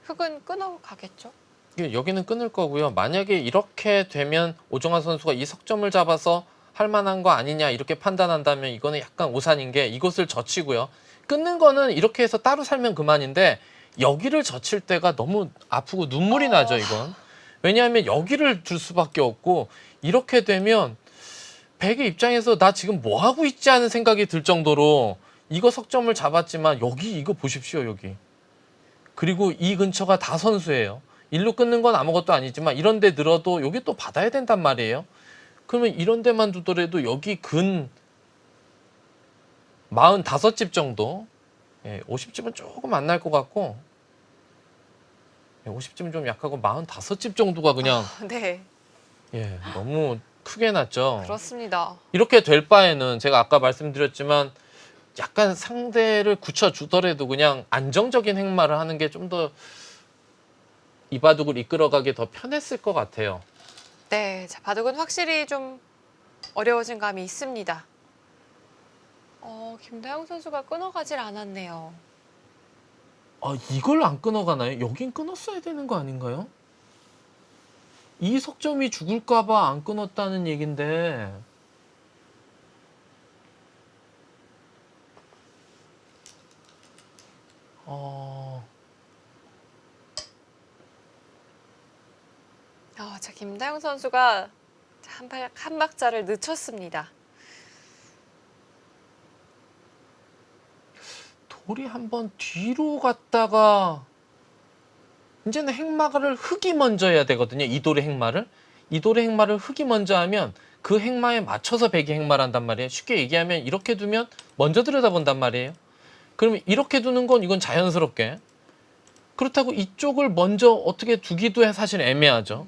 흙은 끊어가겠죠? 여기는 끊을 거고요. 만약에 이렇게 되면 오정환 선수가 이 석점을 잡아서 할 만한 거 아니냐 이렇게 판단한다면 이거는 약간 오산인 게 이곳을 젖히고요. 끊는 거는 이렇게 해서 따로 살면 그만인데 여기를 젖힐 때가 너무 아프고 눈물이 나죠, 이건. 왜냐하면 여기를 둘 수밖에 없고 이렇게 되면 백의 입장에서 나 지금 뭐 하고 있지 하는 생각이 들 정도로 이거 석점을 잡았지만 여기 이거 보십시오, 여기. 그리고 이 근처가 다 선수예요. 일로 끊는 건 아무것도 아니지만 이런 데 들어도 여기 또 받아야 된단 말이에요. 그러면 이런 데만 두더라도 여기 근 45집 정도, 50집은 조금 안 날 것 같고 50집은 좀 약하고 45집 정도가 그냥 네, 너무 크게 났죠. 그렇습니다. 이렇게 될 바에는 제가 아까 말씀드렸지만 약간 상대를 굳혀주더라도 그냥 안정적인 행마를 하는 게 좀 더 이 바둑을 이끌어가기 더 편했을 것 같아요. 네, 자, 바둑은 확실히 좀 어려워진 감이 있습니다. 김다영 선수가 끊어가질 않았네요. 이걸 안 끊어가나요? 여긴 끊었어야 되는 거 아닌가요? 이 석점이 죽을까봐 안 끊었다는 얘긴데 자, 김다영 선수가 한 박자를 늦췄습니다. 돌이 한번 뒤로 갔다가 이제는 행마를 흙이 먼저 해야 되거든요. 이 돌의 행마를. 이 돌의 행마를 흙이 먼저 하면 그 행마에 맞춰서 백이 행마를 한단 말이에요. 쉽게 얘기하면 이렇게 두면 먼저 들여다본단 말이에요. 그러면 이렇게 두는 건 이건 자연스럽게. 그렇다고 이쪽을 먼저 어떻게 두기도 사실 애매하죠.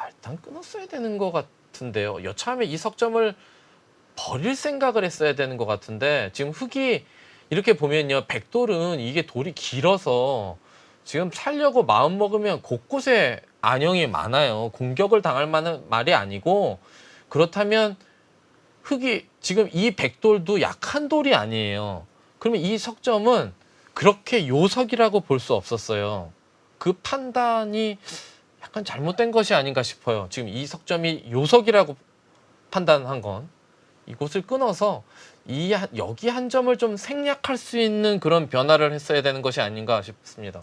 일단 끊었어야 되는 것 같은데요. 여차하면 이 석점을 버릴 생각을 했어야 되는 것 같은데 지금 흙이 이렇게 보면요. 백돌은 이게 돌이 길어서 지금 살려고 마음 먹으면 곳곳에 안형이 많아요. 공격을 당할 만한 말이 아니고 그렇다면 흙이 지금 이 백돌도 약한 돌이 아니에요. 그러면 이 석점은 그렇게 요석이라고 볼 수 없었어요. 그 판단이 약간 잘못된 것이 아닌가 싶어요. 지금 이 석점이 요석이라고 판단한 건 이곳을 끊어서 여기 한 점을 좀 생략할 수 있는 그런 변화를 했어야 되는 것이 아닌가 싶습니다.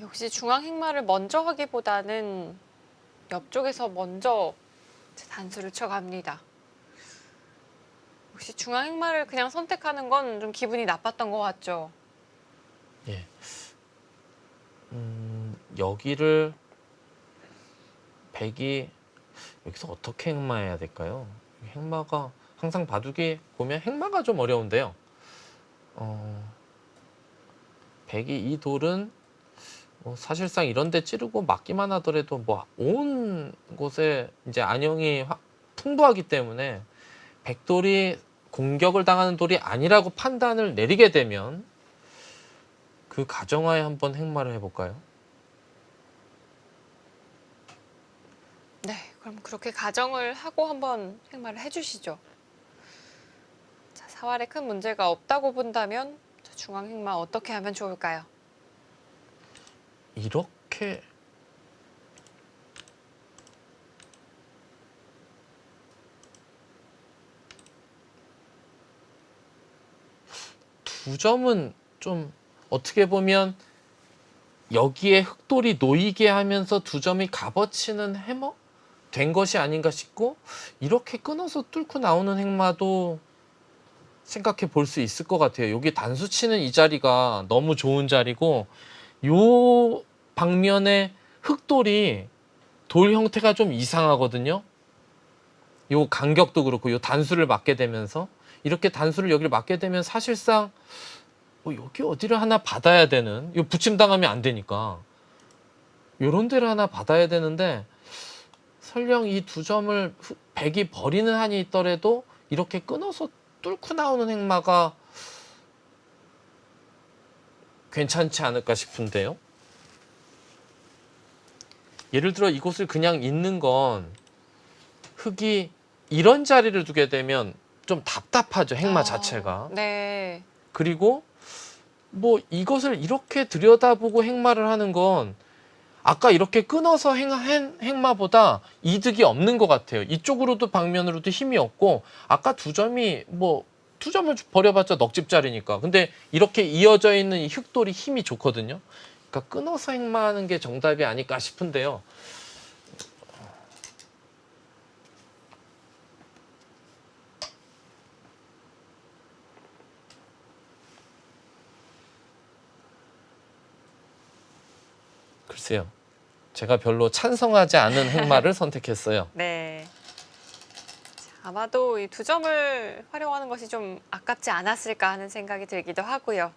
역시 중앙 행마를 먼저 하기보다는 옆쪽에서 먼저 단수를 쳐갑니다. 역시 중앙 행마를 그냥 선택하는 건 좀 기분이 나빴던 것 같죠. 예. 여기를 백이 여기서 어떻게 행마해야 될까요? 행마가 항상 바둑이 보면 행마가 좀 어려운데요. 백이 이 돌은 사실상 이런 데 찌르고 막기만 하더라도 뭐 온 곳에 이제 안형이 풍부하기 때문에 백돌이 공격을 당하는 돌이 아니라고 판단을 내리게 되면 그 가정하에 한번 행마를 해볼까요? 네, 그럼 그렇게 가정을 하고 한번 행마를 해주시죠. 자, 사활에 큰 문제가 없다고 본다면 자, 중앙 행마 어떻게 하면 좋을까요? 이렇게 두 점은 좀 어떻게 보면 여기에 흑돌이 놓이게 하면서 두 점이 값어치는 해머 된 것이 아닌가 싶고, 이렇게 끊어서 뚫고 나오는 행마도 생각해 볼 수 있을 것 같아요. 여기 단수 치는 이 자리가 너무 좋은 자리고, 요 방면에 흑돌이 돌 형태가 좀 이상하거든요. 요 간격도 그렇고 요 단수를 맞게 되면서, 이렇게 단수를 여기를 맞게 되면 사실상 여기 어디를 하나 받아야 되는, 요 붙임당하면 안 되니까 요런 데를 하나 받아야 되는데, 설령 이 두 점을 백이 버리는 한이 있더라도 이렇게 끊어서 뚫고 나오는 행마가 괜찮지 않을까 싶은데요. 예를 들어 이곳을 그냥 있는 건 흙이 이런 자리를 두게 되면 좀 답답하죠, 행마 자체가. 네. 그리고 뭐 이것을 이렇게 들여다보고 행마를 하는 건 아까 이렇게 끊어서 행마보다 이득이 없는 것 같아요. 이쪽으로도 방면으로도 힘이 없고, 아까 두 점이 두 점을 버려봤자 넉집짜리니까. 근데 이렇게 이어져 있는 이 흑돌이 힘이 좋거든요. 그러니까 끊어서 행마하는 게 정답이 아닐까 싶은데요. 글쎄요. 제가 별로 찬성하지 않은 행마를 선택했어요. 네. 자, 아마도 이 두 점을 활용하는 것이 좀 아깝지 않았을까 하는 생각이 들기도 하고요.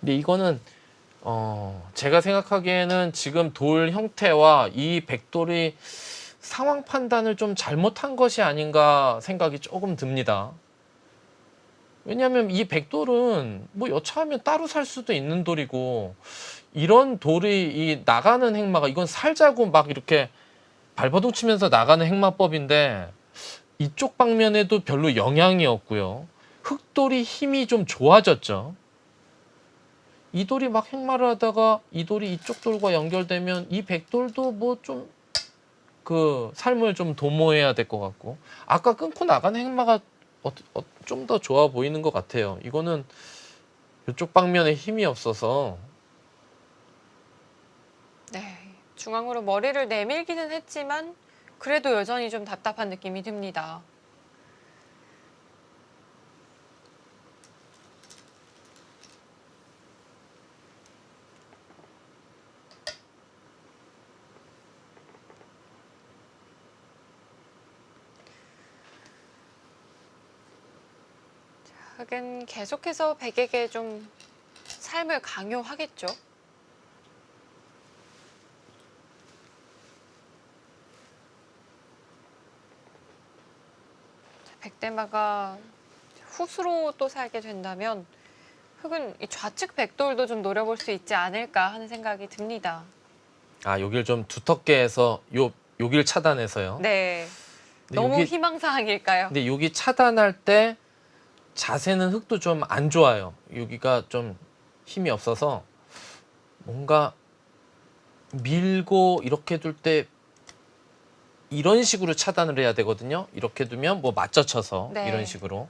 근데 이거는 제가 생각하기에는 지금 돌 형태와 이 백돌이 상황 판단을 좀 잘못한 것이 아닌가 생각이 조금 듭니다. 왜냐하면 이 백돌은 뭐 여차하면 따로 살 수도 있는 돌이고, 이런 돌이 이 나가는 행마가, 이건 살자고 막 이렇게 발버둥 치면서 나가는 행마법인데 이쪽 방면에도 별로 영향이 없고요. 흑돌이 힘이 좀 좋아졌죠. 이 돌이 막 행마를 하다가 이 돌이 이쪽 돌과 연결되면 이 백돌도 뭐 좀 그 삶을 좀 도모해야 될 것 같고, 아까 끊고 나가는 행마가 좀 더 좋아 보이는 것 같아요. 이거는 이쪽 방면에 힘이 없어서. 네. 중앙으로 머리를 내밀기는 했지만 그래도 여전히 좀 답답한 느낌이 듭니다. 흑은 계속해서 백에게 좀 삶을 강요하겠죠. 백대마가 후수로 또 살게 된다면 흑은 이 좌측 백돌도 좀 노려볼 수 있지 않을까 하는 생각이 듭니다. 아, 여길 좀 두텁게 해서 여길 차단해서요. 네. 근데 너무 여기, 희망사항일까요? 근데 여기 차단할 때 자세는 흙도 좀 안 좋아요. 여기가 좀 힘이 없어서 뭔가 밀고 이렇게 둘 때 이런 식으로 차단을 해야 되거든요. 이렇게 두면 뭐 맞춰쳐서 네. 이런 식으로.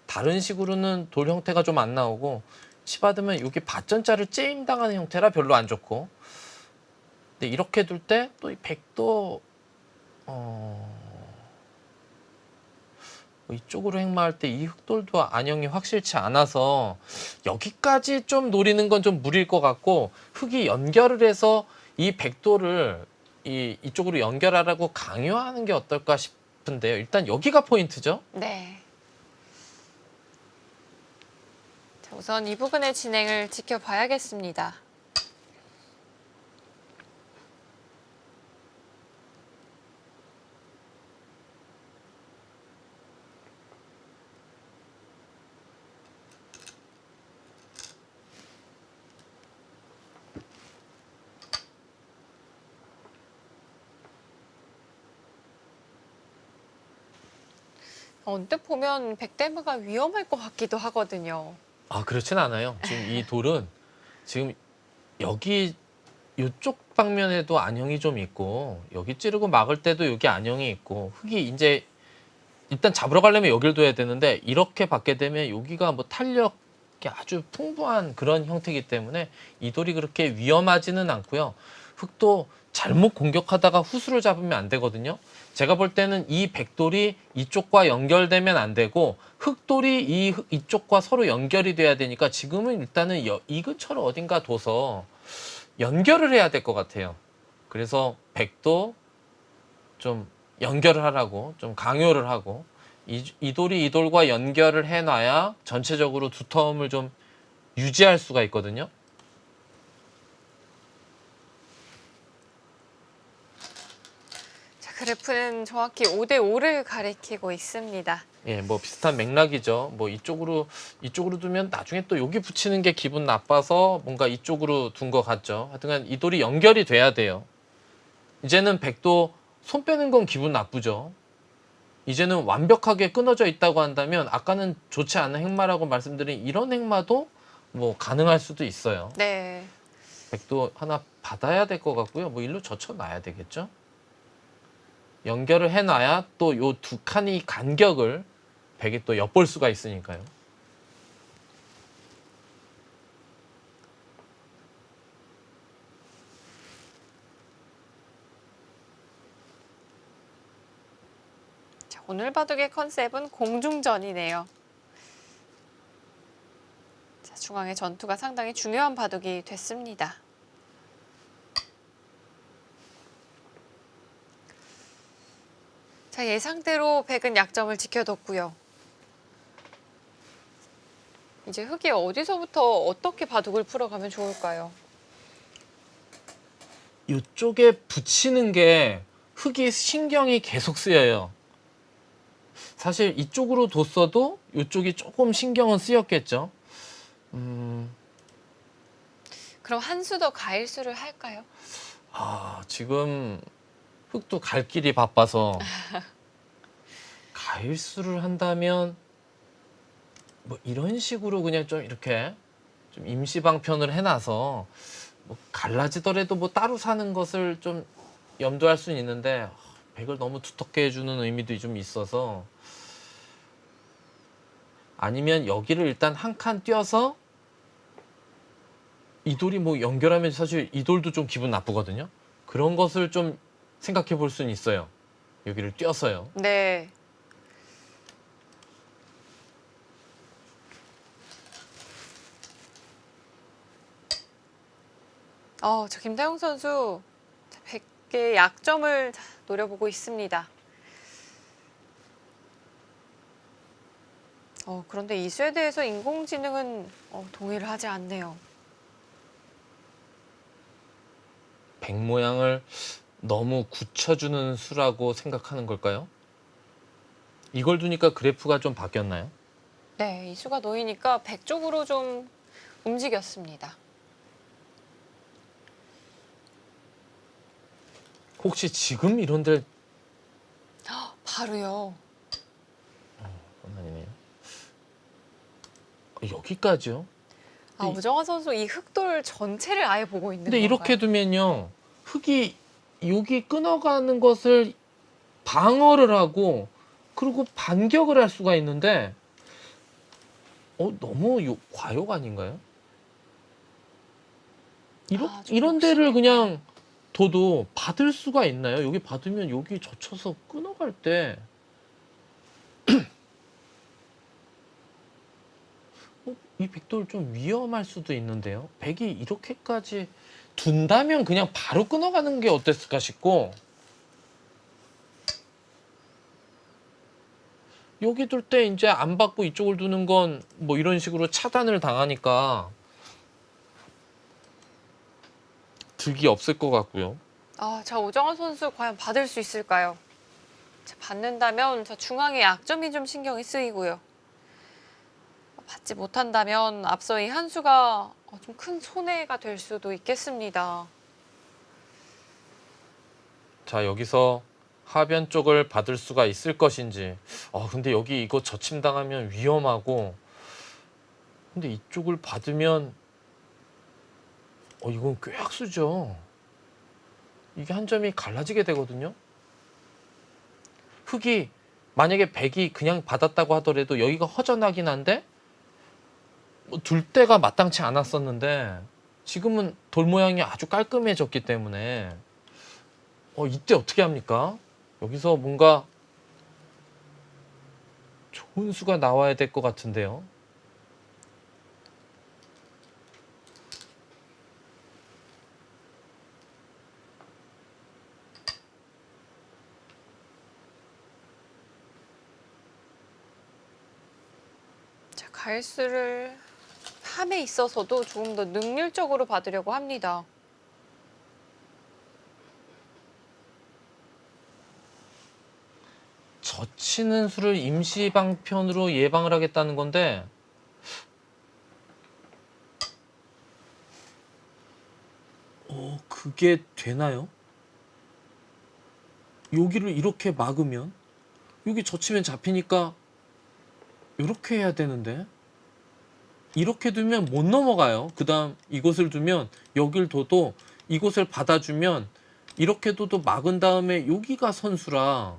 다른 식으로는 돌 형태가 좀 안 나오고, 치받으면 여기 밭전자를 째임당하는 형태라 별로 안 좋고. 근데 이렇게 둘 때 또 이 백도 이쪽으로 행마할 때 이 흑돌도 안형이 확실치 않아서 여기까지 좀 노리는 건 좀 무리일 것 같고, 흑이 연결을 해서 이 백돌을 이쪽으로 연결하라고 강요하는 게 어떨까 싶은데요. 일단 여기가 포인트죠. 네. 자, 우선 이 부분의 진행을 지켜봐야겠습니다. 언뜻 보면 백대마가 위험할 것 같기도 하거든요. 아, 그렇진 않아요. 지금 이 돌은 지금 여기 이쪽 방면에도 안형이 좀 있고 여기 찌르고 막을 때도 여기 안형이 있고 흙이 이제 일단 잡으러 가려면 여길 둬야 되는데 이렇게 받게 되면 여기가 뭐 탄력이 아주 풍부한 그런 형태이기 때문에 이 돌이 그렇게 위험하지는 않고요. 흙도 잘못 공격하다가 후수를 잡으면 안 되거든요. 제가 볼 때는 이 백돌이 이쪽과 연결되면 안 되고 흙돌이 이쪽과 서로 연결이 돼야 되니까 지금은 일단은 이 근처를 어딘가 둬서 연결을 해야 될 것 같아요. 그래서 백도 좀 연결을 하라고 좀 강요를 하고 이 돌이 이 돌과 연결을 해놔야 전체적으로 두터움을 좀 유지할 수가 있거든요. 자, 그래프는 정확히 5대5를 가리키고 있습니다. 예, 뭐 비슷한 맥락이죠. 뭐 이쪽으로 두면 나중에 또 여기 붙이는 게 기분 나빠서 뭔가 이쪽으로 둔 것 같죠. 하여튼간 이 돌이 연결이 돼야 돼요. 이제는 백도 손 빼는 건 기분 나쁘죠. 이제는 완벽하게 끊어져 있다고 한다면 아까는 좋지 않은 행마라고 말씀드린 이런 행마도 뭐 가능할 수도 있어요. 네. 백도 하나 받아야 될 것 같고요. 뭐 일로 젖혀놔야 되겠죠. 연결을 해놔야 또 요 두 칸이 간격을 백이 또 엿볼 수가 있으니까요. 자, 오늘 바둑의 컨셉은 공중전이네요. 자, 중앙의 전투가 상당히 중요한 바둑이 됐습니다. 자, 예상대로 백은 약점을 지켜뒀고요. 이제 흙이 어디서부터 어떻게 바둑을 풀어가면 좋을까요? 이쪽에 붙이는 게 흙이 신경이 계속 쓰여요. 사실 이쪽으로 뒀어도 이쪽이 조금 신경은 쓰였겠죠. 그럼 한 수 더 가일수를 할까요? 지금 흙도 갈 길이 바빠서 가일수를 한다면 뭐 이런 식으로 그냥 좀 이렇게 좀 임시 방편을 해놔서 뭐 갈라지더라도 뭐 따로 사는 것을 좀 염두할 수는 있는데 백을 너무 두텁게 해주는 의미도 좀 있어서 아니면 여기를 일단 한 칸 띄어서 이 돌이 뭐 연결하면 사실 이 돌도 좀 기분 나쁘거든요. 그런 것을 좀 생각해 볼 수는 있어요. 여기를 띄어서요. 네. 저 김다영 선수 100개의 약점을 노려보고 있습니다. 그런데 이 수에 대해서 인공지능은 동의를 하지 않네요. 백 모양을 너무 굳혀주는 수라고 생각하는 걸까요? 이걸 두니까 그래프가 좀 바뀌었나요? 네, 이 수가 놓이니까 100 쪽으로 좀 움직였습니다. 혹시 지금 이런 데를 바로요. 아니네요. 여기까지요? 오정환 선수 이 흑돌 전체를 아예 보고 있는 근데 건가요? 이렇게 두면요. 흙이 여기 끊어가는 것을 방어를 하고 그리고 반격을 할 수가 있는데 너무 과욕 아닌가요? 좀 이런 데를 욕심이네요. 그냥 둬도 받을 수가 있나요? 여기 받으면 여기 젖혀서 끊어갈 때 이 백돌 좀 위험할 수도 있는데요. 백이 이렇게까지 둔다면 그냥 바로 끊어가는 게 어땠을까 싶고 여기 둘 때 이제 안 받고 이쪽을 두는 건 뭐 이런 식으로 차단을 당하니까 득이 없을 것 같고요. 자, 오정환 선수 과연 받을 수 있을까요? 자, 받는다면 중앙의 약점이 좀 신경이 쓰이고요. 받지 못한다면 앞서 이 한 수가 좀 큰 손해가 될 수도 있겠습니다. 자, 여기서 하변 쪽을 받을 수가 있을 것인지. 근데 여기 이거 저침당하면 위험하고, 근데 이쪽을 받으면 이건 꽤 악수죠. 이게 한 점이 갈라지게 되거든요. 흙이 만약에 100이 그냥 받았다고 하더라도 여기가 허전하긴 한데 둘 때가 마땅치 않았었는데 지금은 돌 모양이 아주 깔끔해졌기 때문에 이때 어떻게 합니까? 여기서 뭔가 좋은 수가 나와야 될 것 같은데요. 자, 갈수를 함에 있어서도 조금 더 능률적으로 받으려고 합니다. 젖히는 수를 임시 방편으로 예방을 하겠다는 건데 그게 되나요? 여기를 이렇게 막으면 여기 젖히면 잡히니까 이렇게 해야 되는데 이렇게 두면 못 넘어가요. 그 다음 이곳을 두면 여길 둬도 이곳을 받아주면 이렇게 둬도 막은 다음에 여기가 선수라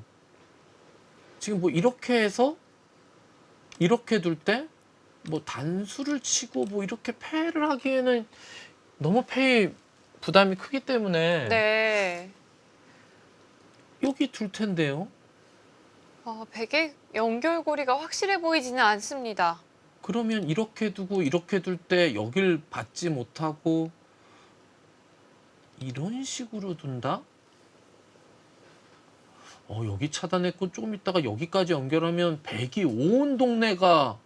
지금 뭐 이렇게 해서 이렇게 둘 때 뭐 단수를 치고 뭐 이렇게 패를 하기에는 너무 패의 부담이 크기 때문에 네. 여기 둘 텐데요. 백의 연결고리가 확실해 보이지는 않습니다. 그러면 이렇게 두고 이렇게 둘 때 여길 받지 못하고 이런 식으로 둔다? 여기 차단했고 조금 있다가 여기까지 연결하면 백이 온 동네가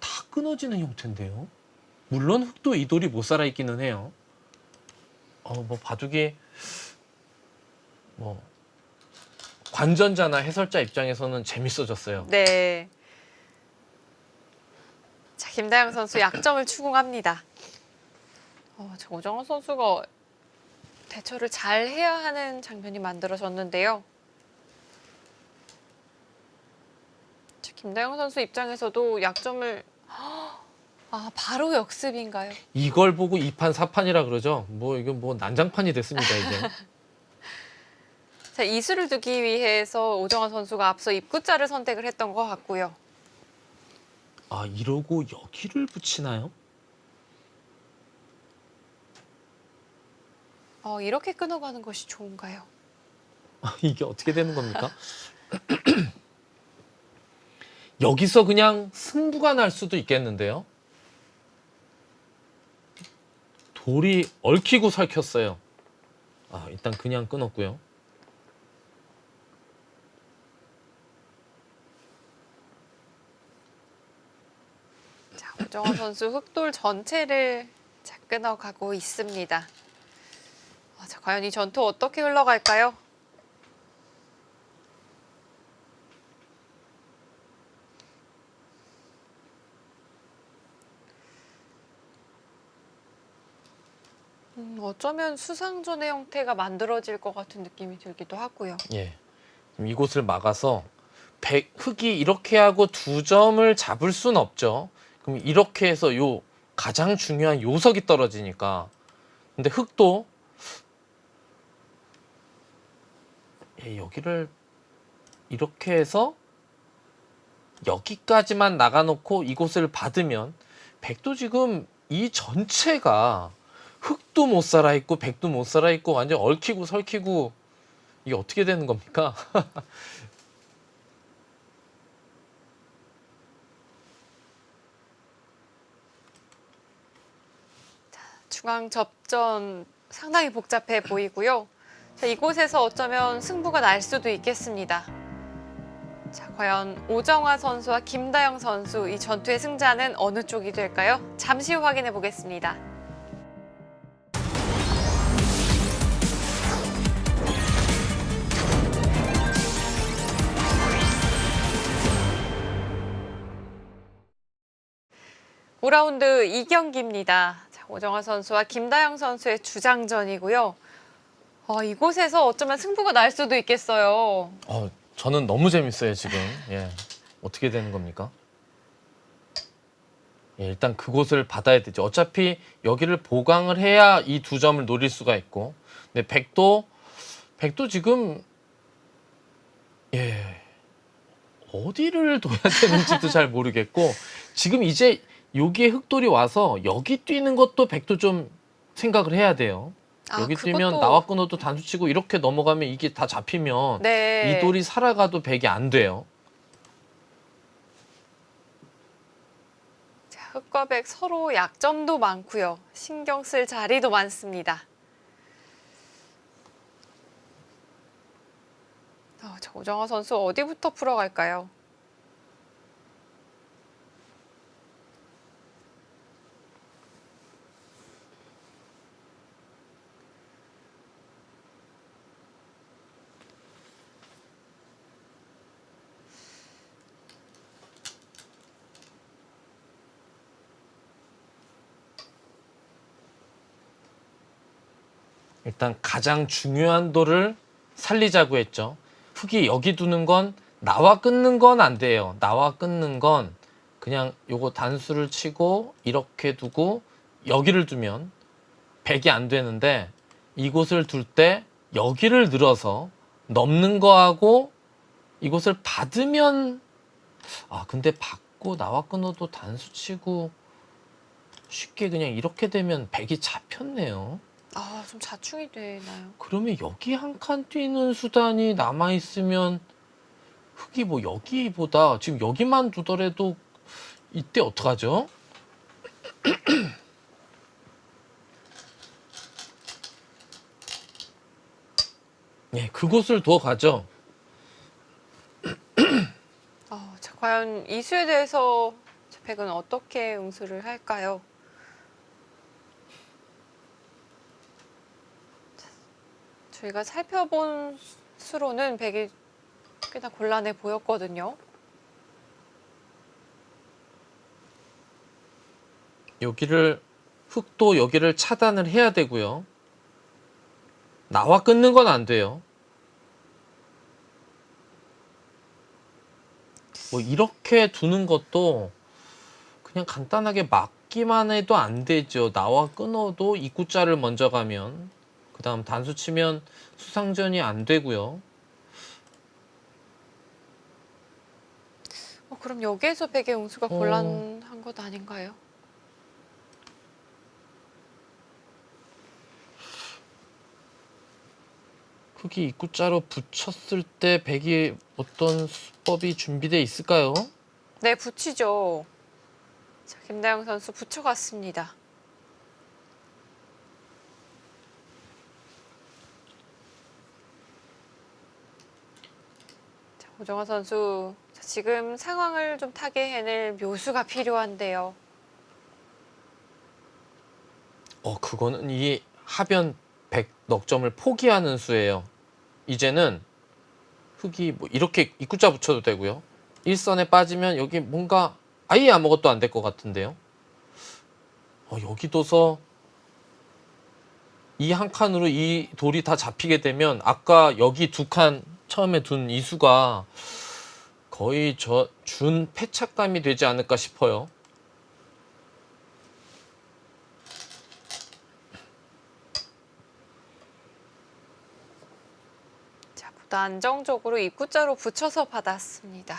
다 끊어지는 형태인데요. 물론 흙도 이 돌이 못 살아 있기는 해요. 뭐 바둑이 뭐 관전자나 해설자 입장에서는 재밌어졌어요. 네. 자, 김다영 선수 약점을 추궁합니다. 자, 오정환 선수가 대처를 잘 해야 하는 장면이 만들어졌는데요. 자, 김다영 선수 입장에서도 약점을 바로 역습인가요? 이걸 보고 2판 4판이라 그러죠. 뭐 이건 뭐 난장판이 됐습니다 이제. 자, 이수를 두기 위해서 오정환 선수가 앞서 입구자를 선택을 했던 것 같고요. 이러고 여기를 붙이나요? 이렇게 끊어가는 것이 좋은가요? 이게 어떻게 되는 겁니까? 여기서 그냥 승부가 날 수도 있겠는데요. 돌이 얽히고 설켰어요. 일단 그냥 끊었고요. 자, 오정환 선수 흑돌 전체를 끊어가고 있습니다. 자, 과연 이 전투 어떻게 흘러갈까요? 어쩌면 수상전의 형태가 만들어질 것 같은 느낌이 들기도 하고요. 예. 그럼 이곳을 막아서 흙이 이렇게 하고 2점을 잡을 순 없죠. 그럼 이렇게 해서 요 가장 중요한 요석이 떨어지니까. 근데 흙도 여기를 이렇게 해서 여기까지만 나가놓고 이곳을 받으면 백도 지금 이 전체가 흙도 못 살아있고 백도 못 살아있고 완전 얽히고 설키고 이게 어떻게 되는 겁니까? 중앙 접전 상당히 복잡해 보이고요. 자, 이곳에서 어쩌면 승부가 날 수도 있겠습니다. 자, 과연 오정화 선수와 김다영 선수 이 전투의 승자는 어느 쪽이 될까요? 잠시 후 확인해 보겠습니다. 오 라운드 2경기입니다. 자, 오정화 선수와 김다영 선수의 주장전이고요. 이곳에서 어쩌면 승부가 날 수도 있겠어요. 저는 너무 재밌어요, 지금. 예. 어떻게 되는 겁니까? 예, 일단 그곳을 받아야 되죠. 어차피 여기를 보강을 해야 이 2점을 노릴 수가 있고. 근데 백도 지금 예. 어디를 둬야 되는지도 잘 모르겠고 지금 이제 여기에 흑돌이 와서 여기 뛰는 것도 백도 좀 생각을 해야 돼요. 여기 뛰면 나와 끊어도 단수 치고 이렇게 넘어가면 이게 다 잡히면 네. 이 돌이 살아가도 백이 안 돼요. 자, 흑과 백 서로 약점도 많고요. 신경 쓸 자리도 많습니다. 자, 오정화 선수 어디부터 풀어갈까요? 일단 가장 중요한 돌을 살리자고 했죠. 흑이 여기 두는 건 나와 끊는 건 안 돼요. 나와 끊는 건 그냥 요거 단수를 치고 이렇게 두고 여기를 두면 백이 안 되는데 이곳을 둘 때 여기를 늘어서 넘는 거하고 이곳을 받으면 근데 받고 나와 끊어도 단수 치고 쉽게 그냥 이렇게 되면 백이 잡혔네요. 좀 자충이 되나요? 그러면 여기 한 칸 뛰는 수단이 남아 있으면 흑이 뭐 여기보다 지금 여기만 두더라도 이때 어떡하죠? 예, 그곳을 두어 가죠. 자, 과연 이수에 대해서 백은 어떻게 응수를 할까요? 자, 저희가 살펴본 수로는 백이 꽤나 곤란해 보였거든요. 흑도 여기를 차단을 해야 되고요. 나와 끊는 건 안 돼요. 뭐 이렇게 두는 것도 그냥 간단하게 막기만 해도 안 되죠. 나와 끊어도 입구자를 먼저 가면 그 다음 단수 치면 수상전이 안 되고요. 그럼 여기에서 백의 응수가 곤란한 것 아닌가요? 흑이 입구자로 붙였을 때 백이 어떤 수법이 준비되어 있을까요? 네, 붙이죠. 자, 김다영 선수 붙여갔습니다. 자, 오정화 선수 지금 상황을 좀 타게 해낼 묘수가 필요한데요. 그거는 이 하변 100 넉점을 포기하는 수예요. 이제는 흑이 뭐 이렇게 입구자 붙여도 되고요. 일선에 빠지면 여기 뭔가 아예 아무것도 안 될 것 같은데요. 여기 둬서 이 한 칸으로 이 돌이 다 잡히게 되면 아까 여기 2칸 처음에 둔 이수가 거의 준 패착감이 되지 않을까 싶어요. 자, 보다 안정적으로 입구자로 붙여서 받았습니다.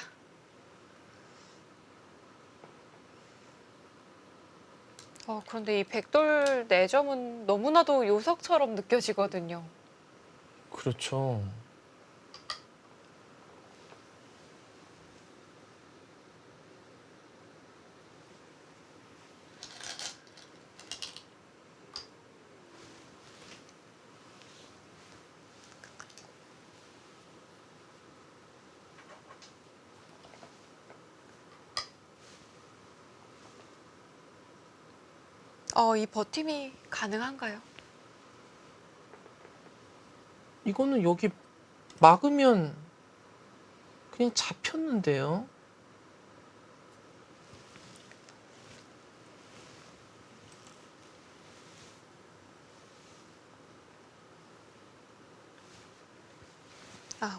그런데 이 백돌 4점은 너무나도 요석처럼 느껴지거든요. 그렇죠. 이 버팀이 가능한가요? 이거는 여기 막으면 그냥 잡혔는데요.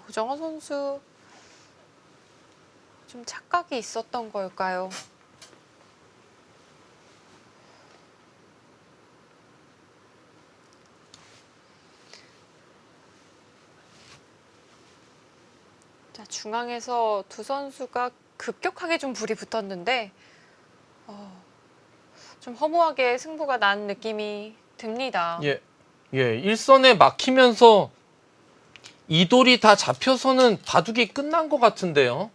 오정호 선수 좀 착각이 있었던 걸까요? 자, 중앙에서 두 선수가 급격하게 좀 불이 붙었는데 좀 허무하게 승부가 난 느낌이 듭니다. 예, 일선에 막히면서 이 돌이 다 잡혀서는 바둑이 끝난 것 같은데요.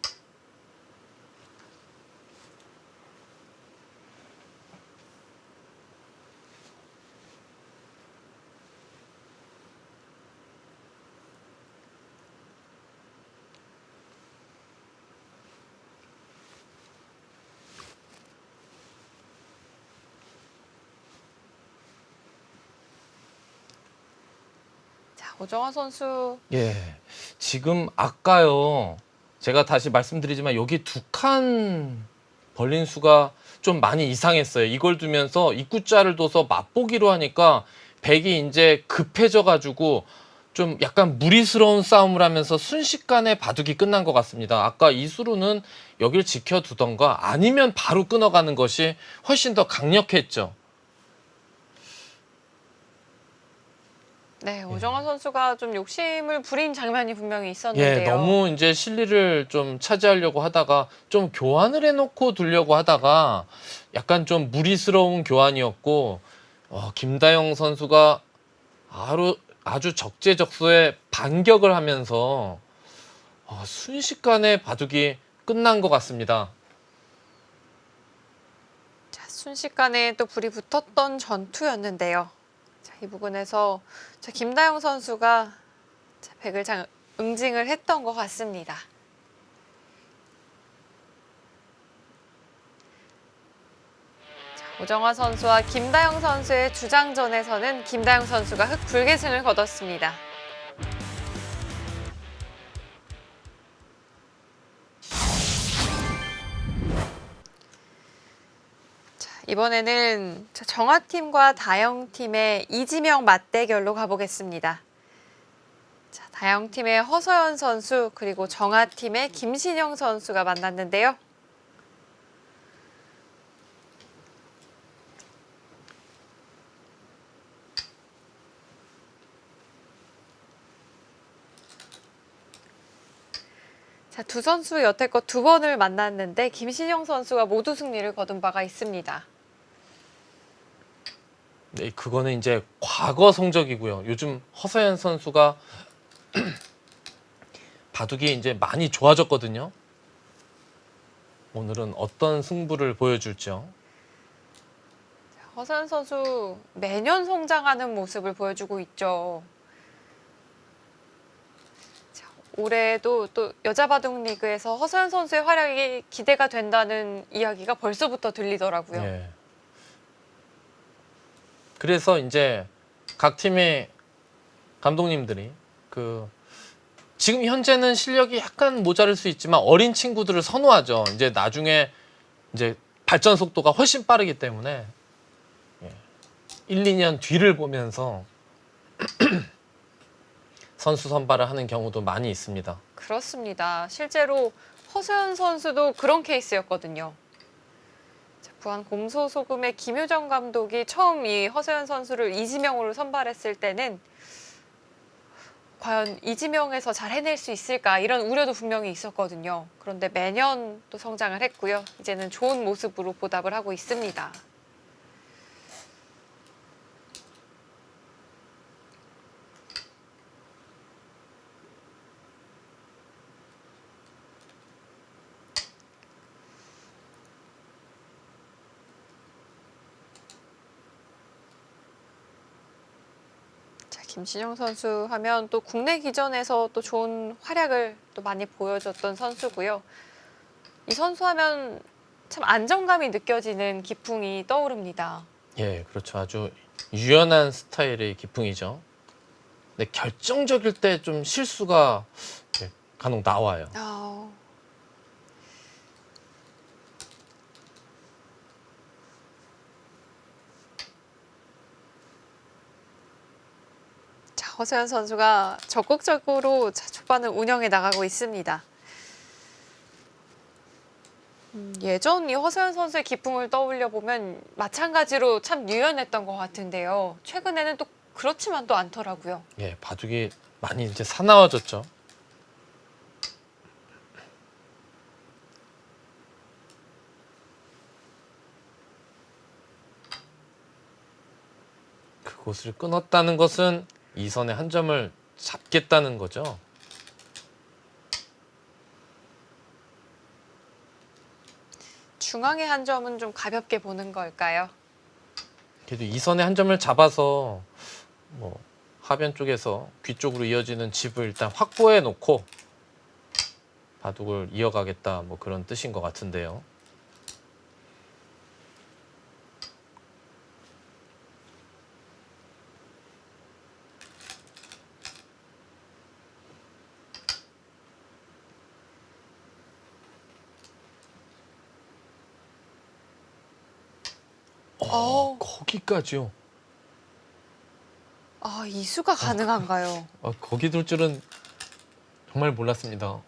자, 오정호 선수 예, 지금 아까요. 제가 다시 말씀드리지만 여기 두 칸 벌린 수가 좀 많이 이상했어요. 이걸 두면서 입구자를 둬서 맛보기로 하니까 백이 이제 급해져 가지고 좀 약간 무리스러운 싸움을 하면서 순식간에 바둑이 끝난 것 같습니다. 아까 이수루는 여길 지켜두던가 아니면 바로 끊어가는 것이 훨씬 더 강력했죠. 네, 오정호 선수가 좀 욕심을 부린 장면이 분명히 있었는데요. 예, 너무 이제 실리를 좀 차지하려고 하다가 좀 교환을 해놓고 두려고 하다가 약간 좀 무리스러운 교환이었고, 김다영 선수가 아주 적재적소에 반격을 하면서 순식간에 바둑이 끝난 것 같습니다. 자, 순식간에 또 불이 붙었던 전투였는데요. 자, 이 부분에서 김다영 선수가 백을 응징을 했던 것 같습니다. 자, 오정호 선수와 김다영 선수의 주장전에서는 김다영 선수가 흑불계승을 거뒀습니다. 이번에는 정아팀과 다영팀의 이지명 맞대결로 가보겠습니다. 자, 다영팀의 허서연 선수 그리고 정아팀의 김신영 선수가 만났는데요. 자, 두 선수 여태껏 두 번을 만났는데 김신영 선수가 모두 승리를 거둔 바가 있습니다. 네, 그거는 이제 과거 성적이고요. 요즘 허서연 선수가 바둑이 이제 많이 좋아졌거든요. 오늘은 어떤 승부를 보여줄지요. 허서연 선수 매년 성장하는 모습을 보여주고 있죠. 자, 올해도 또 여자 바둑 리그에서 허서연 선수의 활약이 기대가 된다는 이야기가 벌써부터 들리더라고요. 예. 그래서 이제 각 팀의 감독님들이 지금 현재는 실력이 약간 모자랄 수 있지만 어린 친구들을 선호하죠. 이제 나중에 이제 발전 속도가 훨씬 빠르기 때문에 1, 2년 뒤를 보면서 선수 선발을 하는 경우도 많이 있습니다. 그렇습니다. 실제로 허서연 선수도 그런 케이스였거든요. 부안 곰소소금의 김효정 감독이 처음 이 허서연 선수를 이지명으로 선발했을 때는 과연 이지명에서 잘 해낼 수 있을까 이런 우려도 분명히 있었거든요. 그런데 매년 또 성장을 했고요. 이제는 좋은 모습으로 보답을 하고 있습니다. 김신영 선수 하면 또 국내 기전에서 또 좋은 활약을 또 많이 보여줬던 선수고요. 이 선수 하면 참 안정감이 느껴지는 기풍이 떠오릅니다. 예, 그렇죠. 아주 유연한 스타일의 기풍이죠. 근데 결정적일 때 좀 실수가 예, 간혹 나와요. 아, 자, 허세현 선수가 적극적으로 자, 초반을 운영해 나가고 있습니다. 예전 이 허세현 선수의 기풍을 떠올려 보면 마찬가지로 참 유연했던 것 같은데요. 최근에는 또 그렇지만도 않더라고요. 예, 바둑이 많이 이제 사나워졌죠. 그곳을 끊었다는 것은 이 선의 한 점을 잡겠다는 거죠. 중앙의 한 점은 좀 가볍게 보는 걸까요? 그래도 이 선의 한 점을 잡아서 뭐 하변 쪽에서 귀 쪽으로 이어지는 집을 일단 확보해 놓고 바둑을 이어가겠다 뭐 그런 뜻인 것 같은데요. 거기까지요. 아, 이수가 가능한가요? 거기 둘 줄은 정말 몰랐습니다.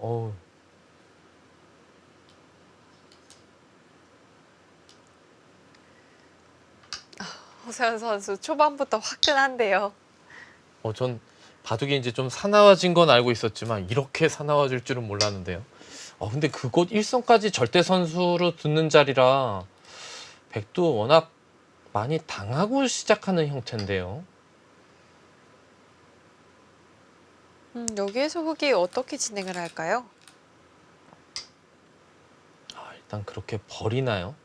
허세현 선수 초반부터 화끈한데요. 전 바둑이 이제 좀 사나워진 건 알고 있었지만 이렇게 사나워질 줄은 몰랐는데요. 근데 그곳 1선까지 절대 선수로 듣는 자리라 백도 워낙 많이 당하고 시작하는 형태인데요. 여기에서 흑이 어떻게 진행을 할까요? 일단 그렇게 버리나요?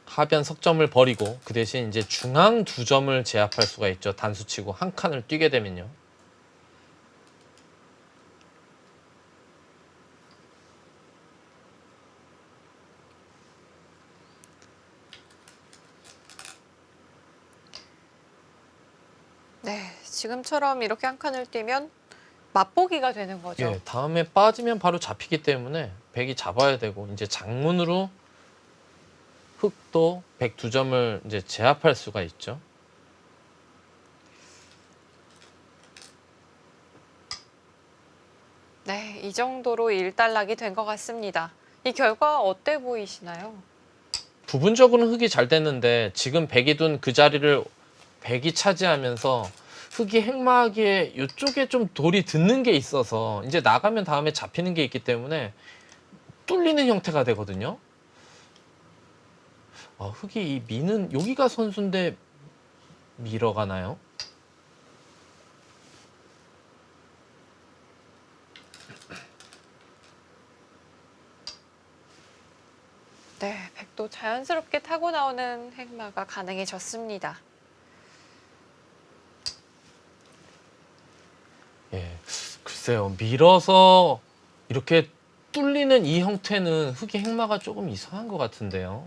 하변 석점을 버리고 그 대신 이제 중앙 두 점을 제압할 수가 있죠. 단수치고 한 칸을 뛰게 되면요. 네, 지금처럼 이렇게 한 칸을 뛰면 맛보기가 되는 거죠. 예, 다음에 빠지면 바로 잡히기 때문에 백이 잡아야 되고 이제 장문으로 흑도 백 두 점을 이제 제압할 수가 있죠. 네, 이 정도로 일단락이 된 것 같습니다. 이 결과 어때 보이시나요? 부분적으로는 흑이 잘 됐는데 지금 백이 둔 그 자리를 백이 차지하면서 흑이 행마하기에 이쪽에 좀 돌이 듣는 게 있어서 이제 나가면 다음에 잡히는 게 있기 때문에 뚫리는 형태가 되거든요. 흑이 이 미는 여기가 선수인데 밀어가나요? 네, 백도 자연스럽게 타고 나오는 행마가 가능해졌습니다. 예, 글쎄요. 밀어서 이렇게 뚫리는 이 형태는 흑의 행마가 조금 이상한 것 같은데요.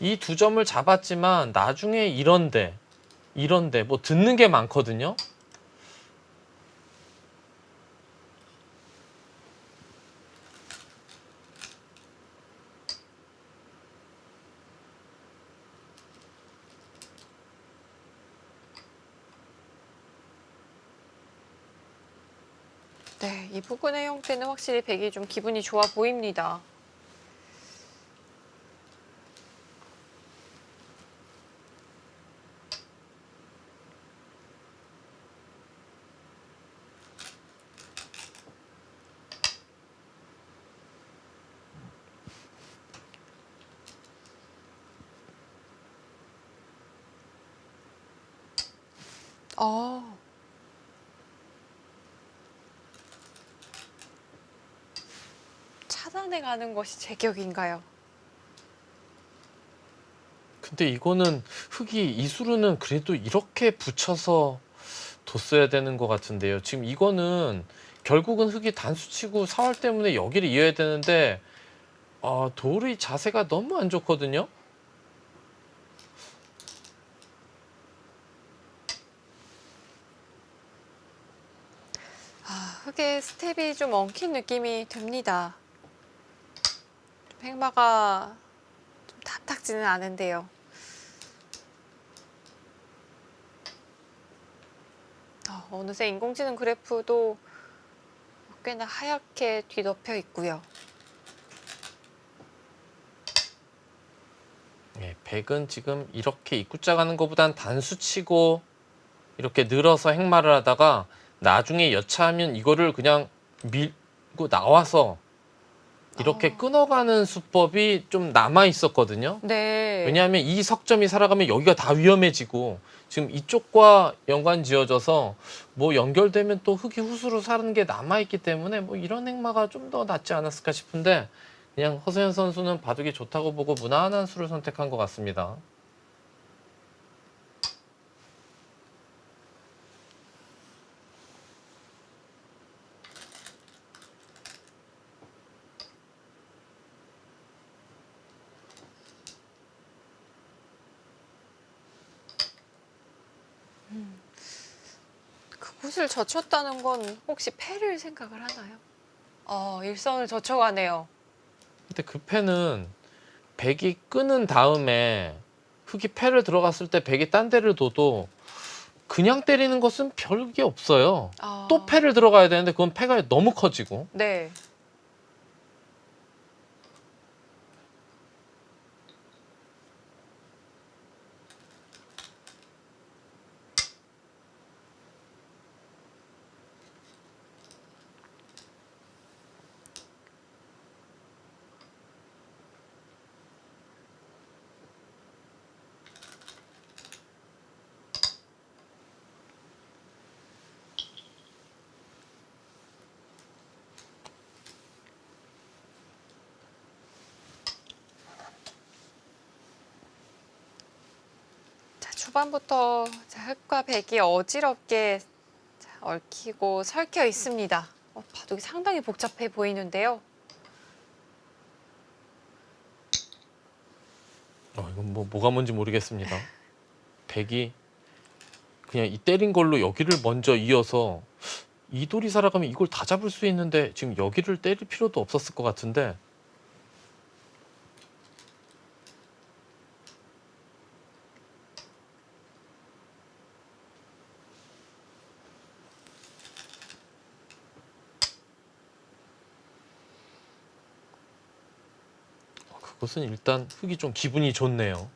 이 두 점을 잡았지만 나중에 이런데 뭐 듣는 게 많거든요. 네, 이 부분의 형태는 확실히 백이 좀 기분이 좋아 보입니다. 어, 차단해 가는 것이 제격인가요? 근데 이거는 흑이 이수루는 그래도 이렇게 붙여서 뒀어야 되는 것 같은데요. 지금 이거는 결국은 흙이 단수치고 사활 때문에 여기를 이어야 되는데 돌의 자세가 너무 안 좋거든요. 흙의 스텝이 좀 엉킨 느낌이 듭니다. 팽마가 좀 탐탁지는 않은데요. 어느새 인공지능 그래프도 꽤나 하얗게 뒤덮여 있고요. 네, 백은 지금 이렇게 입구자 가는 것보단 단수치고 이렇게 늘어서 행마를 하다가 나중에 여차하면 이거를 그냥 밀고 나와서 이렇게 끊어가는 수법이 좀 남아 있었거든요. 네. 왜냐하면 이 석점이 살아가면 여기가 다 위험해지고 지금 이쪽과 연관 지어져서 뭐 연결되면 또 흙이 후수로 사는 게 남아있기 때문에 뭐 이런 행마가 좀 더 낫지 않았을까 싶은데 그냥 허세현 선수는 바둑이 좋다고 보고 무난한 수를 선택한 것 같습니다. 그곳을 젖혔다는 건 혹시 패를 생각을 하나요? 일선을 젖혀가네요. 근데 그 패는 백이 끄는 다음에 흙이 패를 들어갔을 때 백이 딴 데를 둬도 그냥 때리는 것은 별게 없어요. 또 패를 들어가야 되는데 그건 패가 너무 커지고. 네. 초반부터 흙과 백이 어지럽게 얽히고 설켜 있습니다. 바둑이 상당히 복잡해 보이는데요. 이건 뭐가 뭔지 모르겠습니다. 백이 그냥 이 때린 걸로 여기를 먼저 이어서 이 돌이 살아가면 이걸 다 잡을 수 있는데 지금 여기를 때릴 필요도 없었을 것 같은데 그것은 일단 흙이 좀 기분이 좋네요.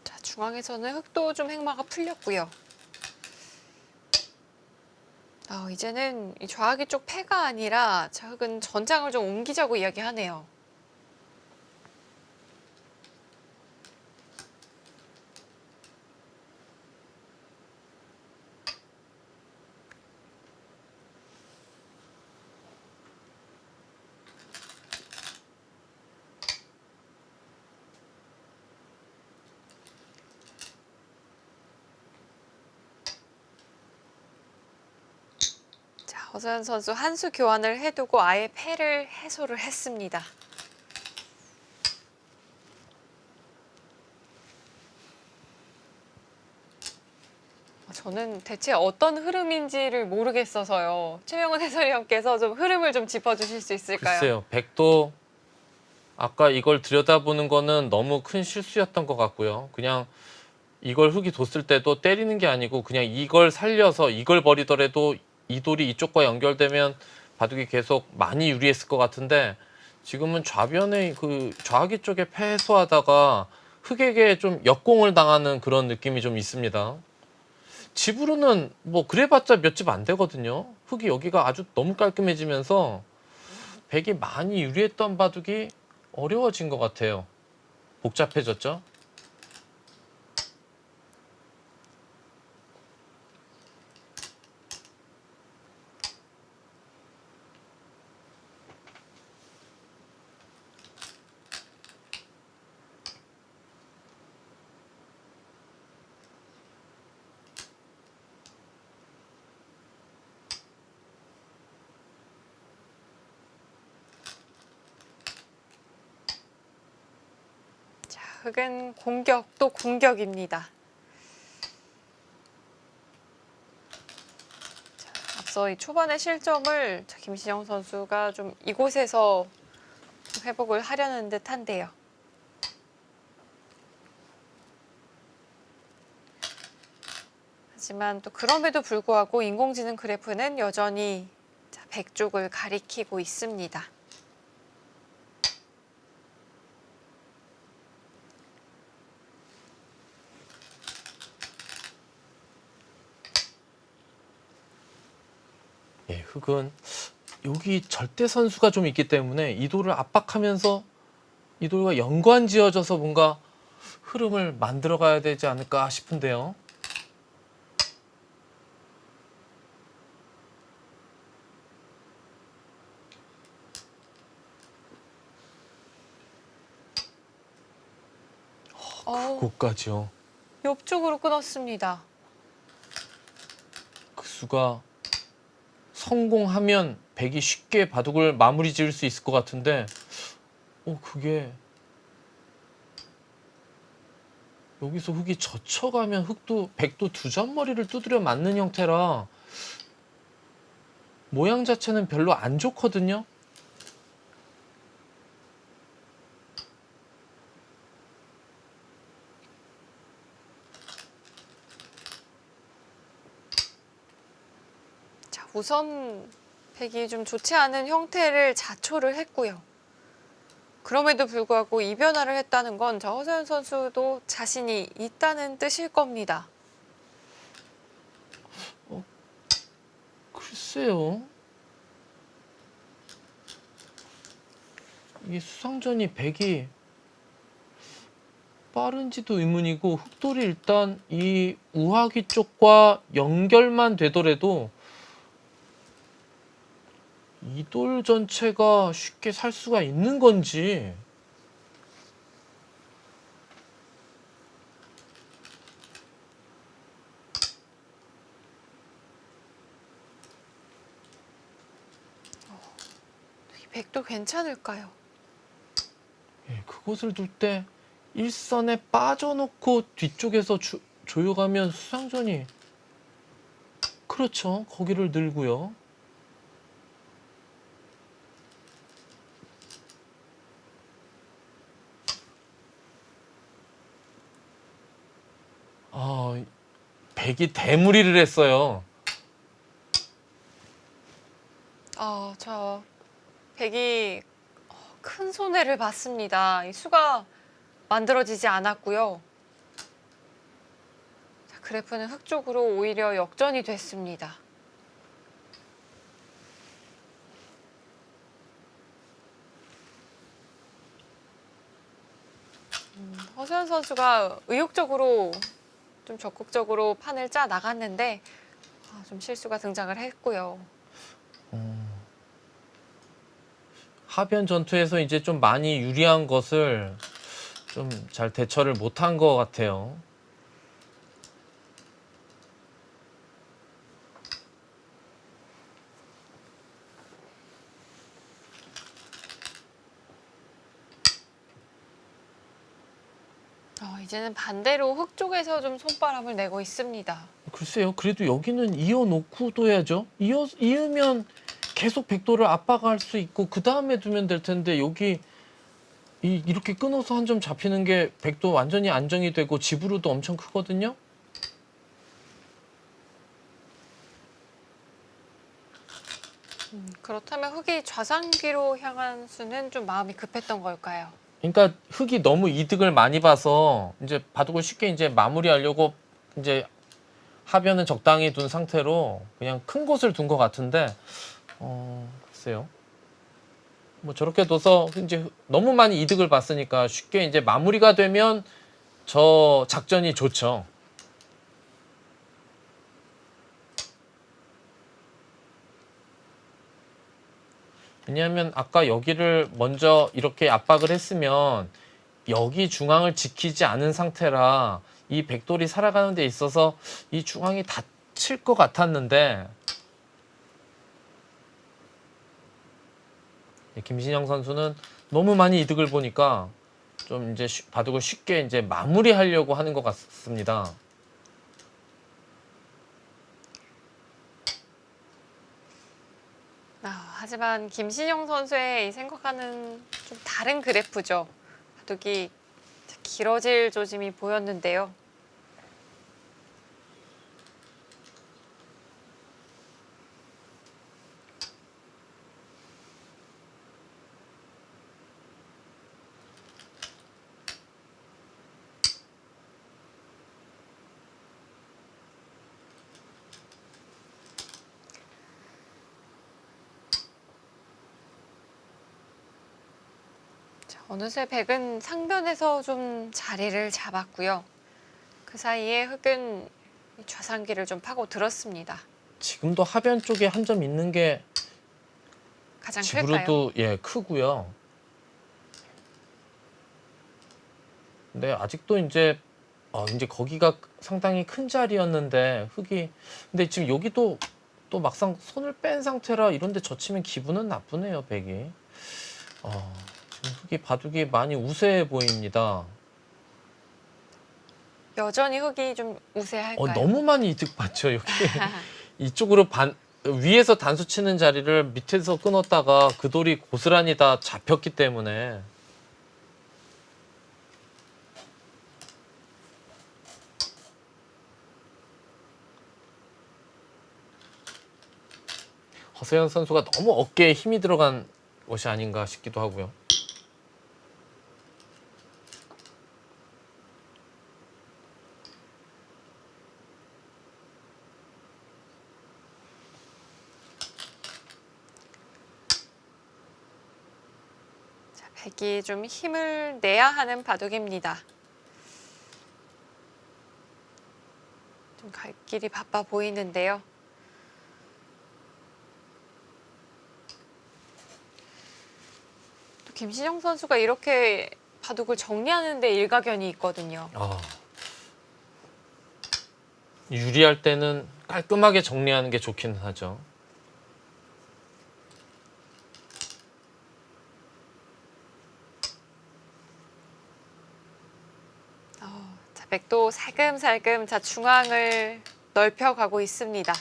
자, 중앙에서는 흙도 좀 행마가 풀렸고요. 이제는 이 좌악이 쪽 패가 아니라 자, 흙은 전장을 좀 옮기자고 이야기하네요. 허서연 선수 한 수 교환을 해두고 아예 패를 해소를 했습니다. 저는 대체 어떤 흐름인지를 모르겠어서요. 최명훈 해설위원께서 좀 흐름을 좀 짚어주실 수 있을까요? 글쎄요. 백도 아까 이걸 들여다보는 거는 너무 큰 실수였던 것 같고요. 그냥 이걸 흙이 뒀을 때도 때리는 게 아니고 그냥 이걸 살려서 이걸 버리더라도 이 돌이 이쪽과 연결되면 바둑이 계속 많이 유리했을 것 같은데 지금은 좌변의 그 좌기 쪽에 패소하다가 흙에게 좀 역공을 당하는 그런 느낌이 좀 있습니다. 집으로는 뭐 그래봤자 몇 집 안 되거든요. 흙이 여기가 아주 너무 깔끔해지면서 백이 많이 유리했던 바둑이 어려워진 것 같아요. 복잡해졌죠? 흑은 공격 또 공격입니다. 자, 앞서 이 초반의 실점을 김신영 선수가 좀 이곳에서 좀 회복을 하려는 듯한데요. 하지만 또 그럼에도 불구하고 인공지능 그래프는 여전히 100쪽을 가리키고 있습니다. 예, 흑은 여기 절대 선수가 좀 있기 때문에 이 돌을 압박하면서 이 돌과 연관 지어져서 뭔가 흐름을 만들어 가야 되지 않을까 싶은데요. 그곳까지요. 옆쪽으로 끊었습니다. 그 수가 성공하면 백이 쉽게 바둑을 마무리 지을 수 있을 것 같은데 그게 여기서 흑이 젖혀가면 흑도 백도 두 잔머리를 두드려 맞는 형태라 모양 자체는 별로 안 좋거든요. 자, 우선 백이 좀 좋지 않은 형태를 자초를 했고요. 그럼에도 불구하고 이 변화를 했다는 건 허서연 선수도 자신이 있다는 뜻일 겁니다. 글쎄요. 이게 수상전이 백이 빠른지도 의문이고 흑돌이 일단 이 우하기 쪽과 연결만 되더라도 이 돌 전체가 쉽게 살 수가 있는 건지 이 백도 괜찮을까요? 예, 그것을 둘 때 일선에 빠져놓고 뒤쪽에서 조여가면 수상전이 그렇죠. 거기를 늘고요. 백이 대무리를 했어요. 저 백이 큰 손해를 봤습니다. 이 수가 만들어지지 않았고요. 자, 그래프는 흑 쪽으로 오히려 역전이 됐습니다. 허수연 선수가 의욕적으로 좀 적극적으로 판을 짜 나갔는데 좀 실수가 등장을 했고요. 하변 전투에서 이제 좀 많이 유리한 것을 좀 잘 대처를 못한 것 같아요. 이제는 반대로 흑 쪽에서 좀 손바람을 내고 있습니다. 글쎄요. 그래도 여기는 이어놓고 둬야죠. 이으면 계속 백도를 압박할 수 있고 그 다음에 두면 될 텐데 여기 이렇게 끊어서 한 점 잡히는 게 백도 완전히 안정이 되고 집으로도 엄청 크거든요. 그렇다면 흑이 좌상귀로 향한 수는 좀 마음이 급했던 걸까요? 그러니까 흑이 너무 이득을 많이 봐서 이제 바둑을 쉽게 이제 마무리하려고 이제 하변은 적당히 둔 상태로 그냥 큰 곳을 둔 것 같은데 글쎄요. 뭐 저렇게 둬서 이제 너무 많이 이득을 봤으니까 쉽게 이제 마무리가 되면 저 작전이 좋죠. 왜냐하면 아까 여기를 먼저 이렇게 압박을 했으면 여기 중앙을 지키지 않은 상태라 이 백돌이 살아가는 데 있어서 이 중앙이 다칠 것 같았는데 김신영 선수는 너무 많이 이득을 보니까 좀 이제 바둑을 쉽게 이제 마무리하려고 하는 것 같습니다. 하지만 김신영 선수의 이 생각과는 좀 다른 그래프죠. 바둑이 길어질 조짐이 보였는데요. 어느새 백은 상변에서 좀 자리를 잡았고요. 그 사이에 흑은 좌상기를 좀 파고 들었습니다. 지금도 하변 쪽에 한 점 있는 게 가장 클까요? 집으로도 예 크고요. 근데 아직도 이제 이제 거기가 상당히 큰 자리였는데 흑이 근데 지금 여기도 또 막상 손을 뺀 상태라 이런데 젖히면 기분은 나쁘네요 백이. 지금 흑이 바둑이 많이 우세해 보입니다. 여전히 흑이 좀 우세할까요? 너무 많이 이득 봤죠 여기. 이쪽으로 위에서 단수 치는 자리를 밑에서 끊었다가 그 돌이 고스란히 다 잡혔기 때문에 허세현 선수가 너무 어깨에 힘이 들어간 것이 아닌가 싶기도 하고요. 자, 백이 좀 힘을 내야 하는 바둑입니다. 좀 갈 길이 바빠 보이는데요. 또 김신영 선수가 이렇게 바둑을 정리하는 데 일가견이 있거든요. 유리할 때는 깔끔하게 정리하는 게 좋기는 하죠. 자, 백도 살금살금 자, 중앙을 넓혀가고 있습니다.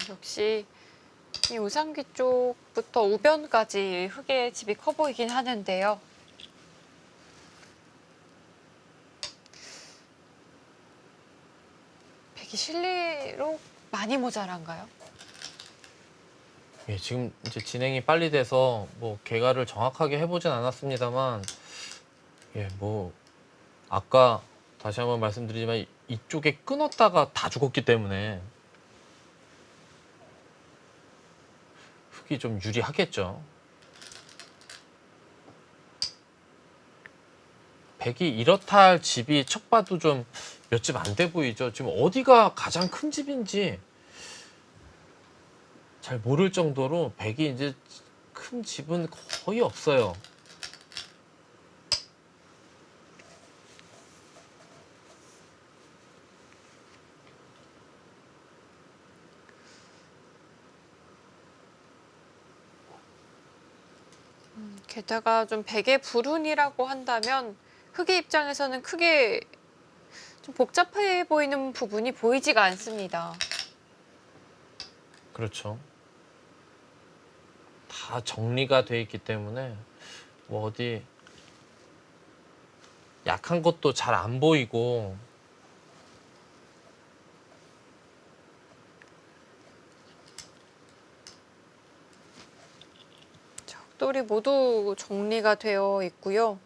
역시 이 우상귀 쪽부터 우변까지 흑의 집이 커 보이긴 하는데요. 백이 실리로 많이 모자란가요? 예, 지금 이제 진행이 빨리 돼서 뭐 개가를 정확하게 해보진 않았습니다만 예, 뭐 아까 다시 한번 말씀드리지만 이쪽에 끊었다가 다 죽었기 때문에 흑이 좀 유리하겠죠. 백이 이렇다 할 집이 척 봐도 좀 몇 집 안 돼 보이죠. 지금 어디가 가장 큰 집인지 잘 모를 정도로 백이 이제 큰 집은 거의 없어요. 게다가 좀 백의 불운이라고 한다면 흑의 입장에서는 크게 좀 복잡해 보이는 부분이 보이지가 않습니다. 그렇죠. 다 정리가 돼 있기 때문에 뭐 어디 약한 것도 잘 안 보이고 벽돌이 모두 정리가 되어 있고요.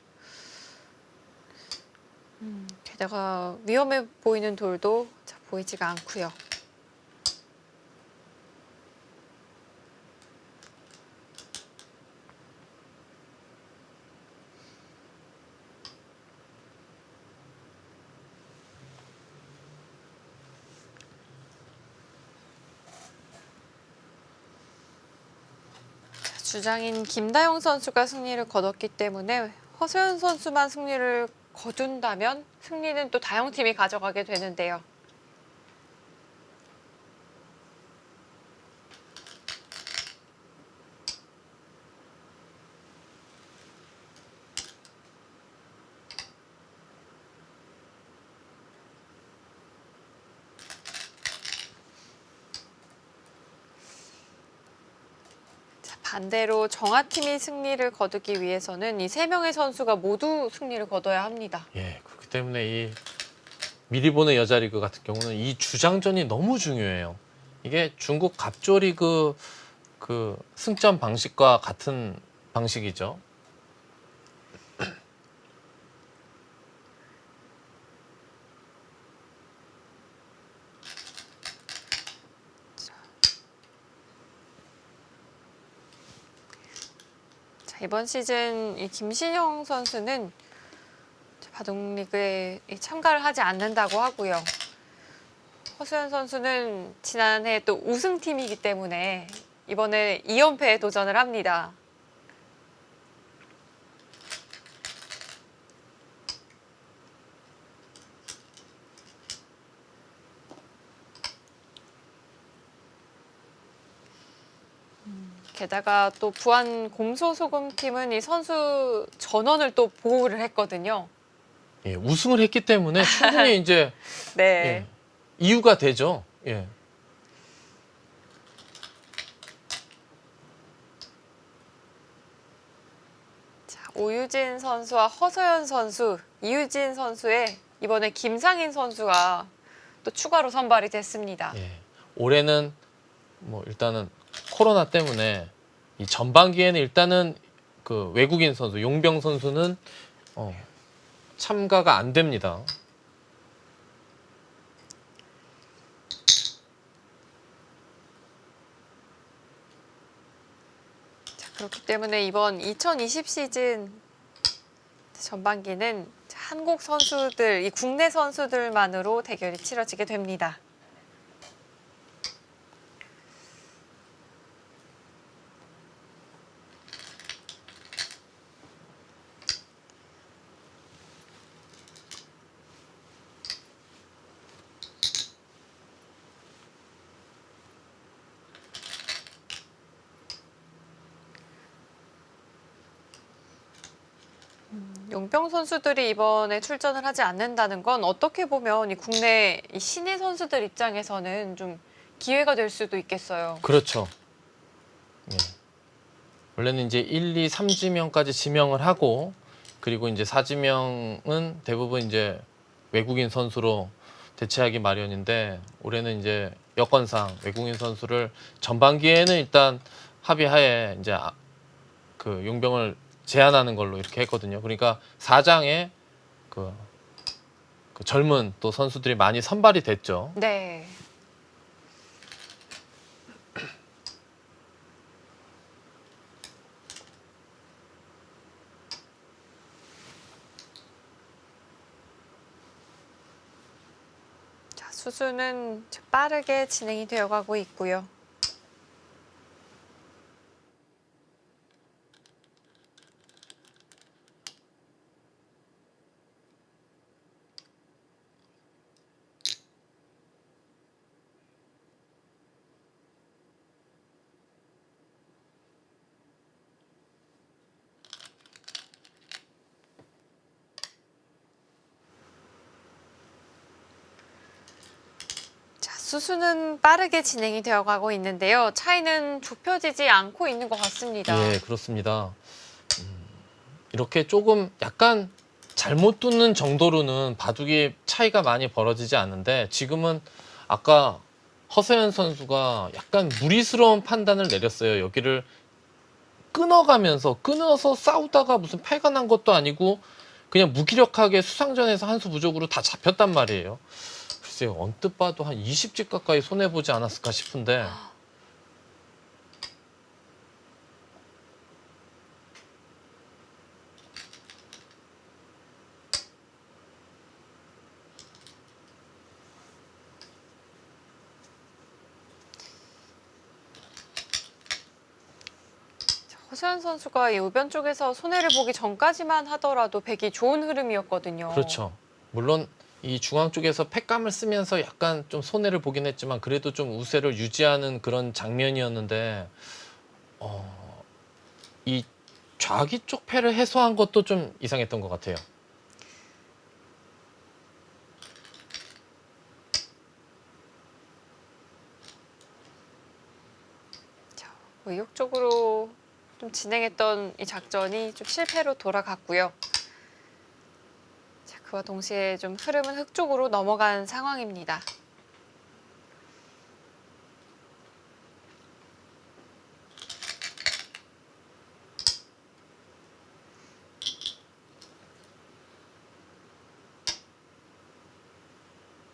게다가 위험해 보이는 돌도 보이지가 않고요. 주장인 김다영 선수가 승리를 거뒀기 때문에 허소연 선수만 승리를 거둔다면 승리는 또 다영팀이 가져가게 되는데요. 반대로 정아팀이 승리를 거두기 위해서는 이 3명의 선수가 모두 승리를 거둬야 합니다. 예, 그렇기 때문에 이 미리 보는 여자 리그 같은 경우는 이 주장전이 너무 중요해요. 이게 중국 갑조 리그 그 승점 방식과 같은 방식이죠. 자, 이번 시즌 이 김신영 선수는 바둑리그에 참가를 하지 않는다고 하고요. 허수연 선수는 지난해 또 우승팀이기 때문에 이번에 2연패에 도전을 합니다. 게다가 또 부안 곰소소금팀은 이 선수 전원을 또 보호를 했거든요. 예, 우승을 했기 때문에 충분히 이제 네. 예, 이유가 되죠. 예. 자, 오유진 선수와 허서연 선수, 이유진 선수의 이번에 김상인 선수가 또 추가로 선발이 됐습니다. 예. 올해는 뭐 일단은 코로나 때문에 이 전반기에는 일단은 그 외국인 선수 용병 선수는 참가가 안 됩니다. 자, 그렇기 때문에 이번 2020 시즌 전반기는 한국 선수들, 이 국내 선수들만으로 대결이 치러지게 됩니다. 용병 선수들이 이번에 출전을 하지 않는다는 건 어떻게 보면 이 국내 이 신인 선수들 입장에서는 좀 기회가 될 수도 있겠어요. 그렇죠. 예. 원래는 이제 1, 2, 3지명까지 지명을 하고 그리고 이제 4지명은 대부분 이제 외국인 선수로 대체하기 마련인데 올해는 이제 여건상 외국인 선수를 전반기에는 일단 합의하에 이제 그 용병을 제한하는 걸로 이렇게 했거든요. 그러니까 4장에 그 젊은 또 선수들이 많이 선발이 됐죠. 네. 자, 수수는 빠르게 진행이 되어가고 있고요. 수수는 빠르게 진행이 되어가고 있는데요. 차이는 좁혀지지 않고 있는 것 같습니다. 예, 그렇습니다. 이렇게 조금 약간 잘못 두는 정도로는 바둑이 차이가 많이 벌어지지 않는데 지금은 아까 허세연 선수가 약간 무리스러운 판단을 내렸어요. 여기를 끊어서 싸우다가 무슨 패가 난 것도 아니고 그냥 무기력하게 수상전에서 한 수 부족으로 다 잡혔단 말이에요. 글쎄요, 언뜻 봐도 한 20집 가까이 손해보지 않았을까 싶은데 허수연 선수가 이 우변 쪽에서 손해를 보기 전까지만 하더라도 백이 좋은 흐름이었거든요. 그렇죠. 물론 이 중앙 쪽에서 팩감을 쓰면서 약간 좀 손해를 보긴 했지만 그래도 좀 우세를 유지하는 그런 장면이었는데 이 좌기 쪽 패를 해소한 것도 좀 이상했던 것 같아요. 자, 의욕적으로 좀 진행했던 이 작전이 좀 실패로 돌아갔고요. 자, 그와 동시에 좀 흐름은 흑 쪽으로 넘어간 상황입니다.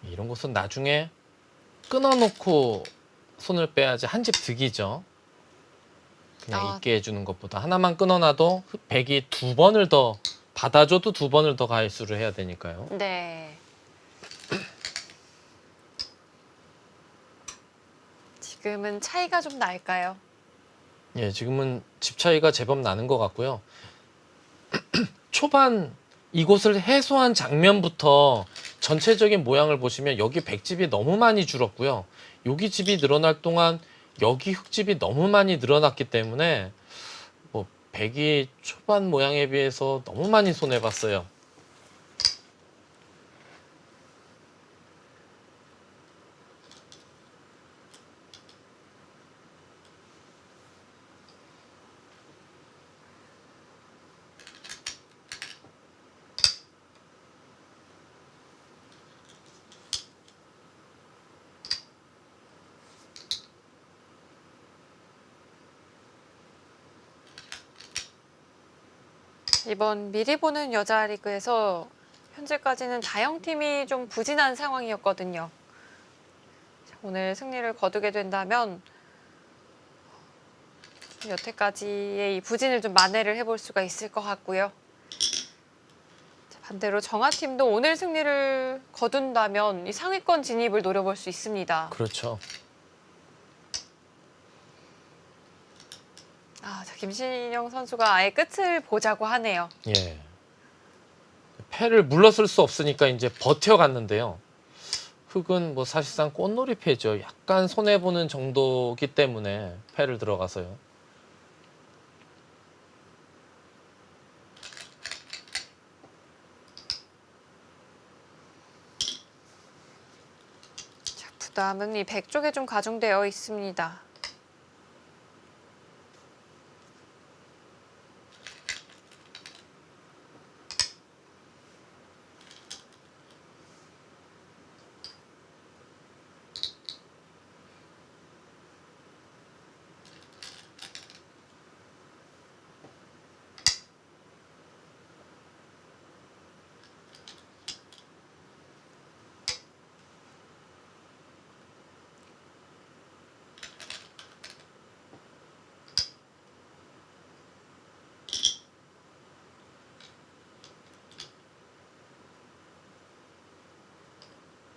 이런 곳은 나중에 끊어놓고 손을 빼야지 한 집 득이죠. 그냥 있게 해주는 것보다 하나만 끊어놔도 백이 두 번을 더 받아줘도 두 번을 더 가해수를 해야 되니까요. 네. 지금은 차이가 좀 날까요? 예, 지금은 집 차이가 제법 나는 것 같고요. 초반 이곳을 해소한 장면부터 전체적인 모양을 보시면 여기 백집이 너무 많이 줄었고요. 여기 집이 늘어날 동안 여기 흙집이 너무 많이 늘어났기 때문에 뭐 백이 초반 모양에 비해서 너무 많이 손해봤어요. 이번 미리 보는 여자 리그에서 현재까지는 다영팀이 좀 부진한 상황이었거든요. 자, 오늘 승리를 거두게 된다면 여태까지의 이 부진을 좀 만회를 해볼 수가 있을 것 같고요. 자, 반대로 정하팀도 오늘 승리를 거둔다면 이 상위권 진입을 노려볼 수 있습니다. 그렇죠. 자, 김신영 선수가 아예 끝을 보자고 하네요. 예. 패를 물러설 수 없으니까 이제 버텨갔는데요. 흙은 뭐 사실상 꽃놀이 패죠. 약간 손해보는 정도기 때문에 패를 들어가서요. 자, 부담은 이 백 쪽에 좀 가중되어 있습니다.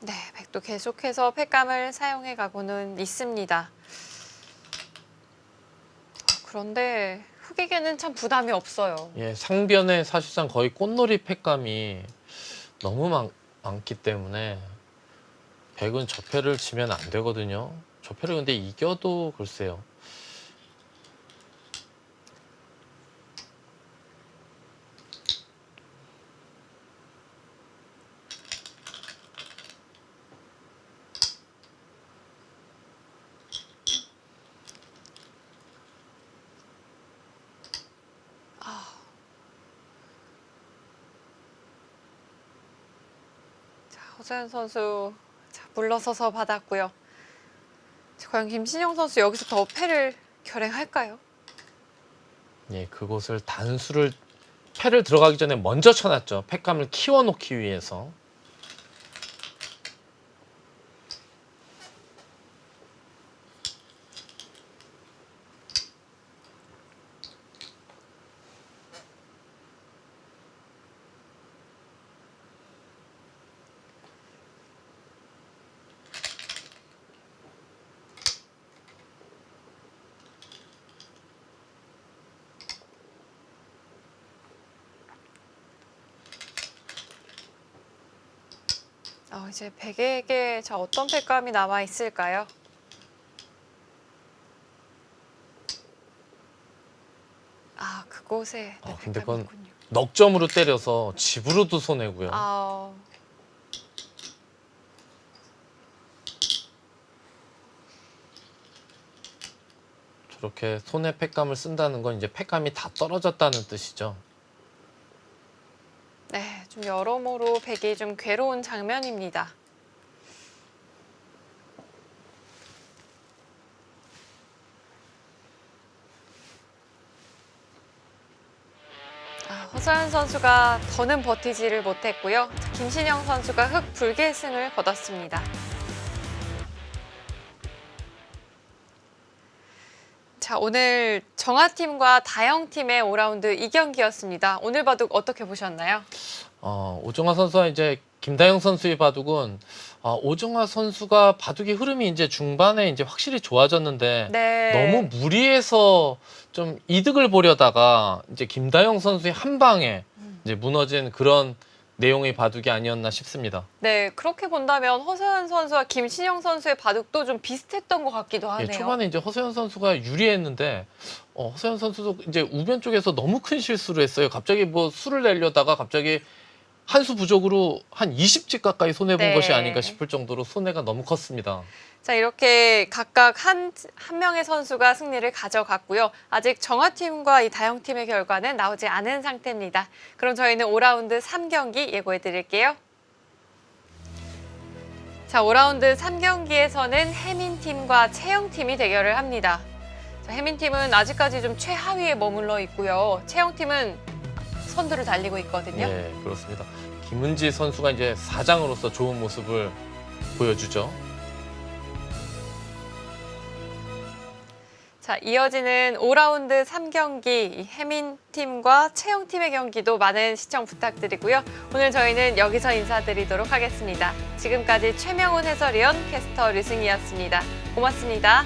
네, 백도 계속해서 팩감을 사용해 가고는 있습니다. 그런데 흑에게는 참 부담이 없어요. 예, 상변에 사실상 거의 꽃놀이 팩감이 너무 많기 때문에 백은 저 패를 치면 안 되거든요. 저 패를 근데 이겨도 글쎄요. 자, 허수연 선수 자, 물러서서 받았고요. 자, 과연 김신영 선수 여기서 더 패를 결행할까요? 예, 그곳을 단수를 패를 들어가기 전에 먼저 쳐놨죠. 팩감을 키워놓기 위해서. 이제 백에게 자 어떤 팩감이 남아 있을까요? 그곳에 네, 근데 백감이 그건 있군요. 넉점으로 때려서 집으로도 손해고요. 저렇게 손에 팩감을 쓴다는 건 이제 팩감이 다 떨어졌다는 뜻이죠. 네, 좀 여러모로 백이 좀 괴로운 장면입니다. 허서연 선수가 더는 버티지를 못했고요. 김신영 선수가 흑 불계승을 거뒀습니다. 자, 오늘 정하팀과 다영팀의 5라운드 2경기였습니다. 오늘 바둑 어떻게 보셨나요? 오정화 선수와 이제 김다영 선수의 바둑은 오정화 선수가 바둑의 흐름이 이제 중반에 이제 확실히 좋아졌는데 네. 너무 무리해서 좀 이득을 보려다가 이제 김다영 선수의 한 방에 이제 무너진 그런 내용의 바둑이 아니었나 싶습니다. 네, 그렇게 본다면 허서연 선수와 김신영 선수의 바둑도 좀 비슷했던 것 같기도 하네요. 초반에 이제 허서연 선수가 유리했는데 허서연 선수도 이제 우변 쪽에서 너무 큰 실수를 했어요. 갑자기 뭐 수를 내려다가 갑자기 한 수 부족으로 한 20집 가까이 손해본 네. 것이 아닌가 싶을 정도로 손해가 너무 컸습니다. 자, 이렇게 각각 한 명의 선수가 승리를 가져갔고요. 아직 정하팀과 이 다영팀의 결과는 나오지 않은 상태입니다. 그럼 저희는 5라운드 3경기 예고해 드릴게요. 자, 5라운드 3경기에서는 혜민팀과 채영팀이 대결을 합니다. 자, 혜민팀은 아직까지 좀 최하위에 머물러 있고요. 채영팀은 선두를 달리고 있거든요. 네, 그렇습니다. 김은지 선수가 이제 사장으로서 좋은 모습을 보여주죠. 자, 이어지는 5라운드 3경기 혜민팀과 채영팀의 경기도 많은 시청 부탁드리고요. 오늘 저희는 여기서 인사드리도록 하겠습니다. 지금까지 최명훈 해설위원, 캐스터 류승희였습니다. 고맙습니다.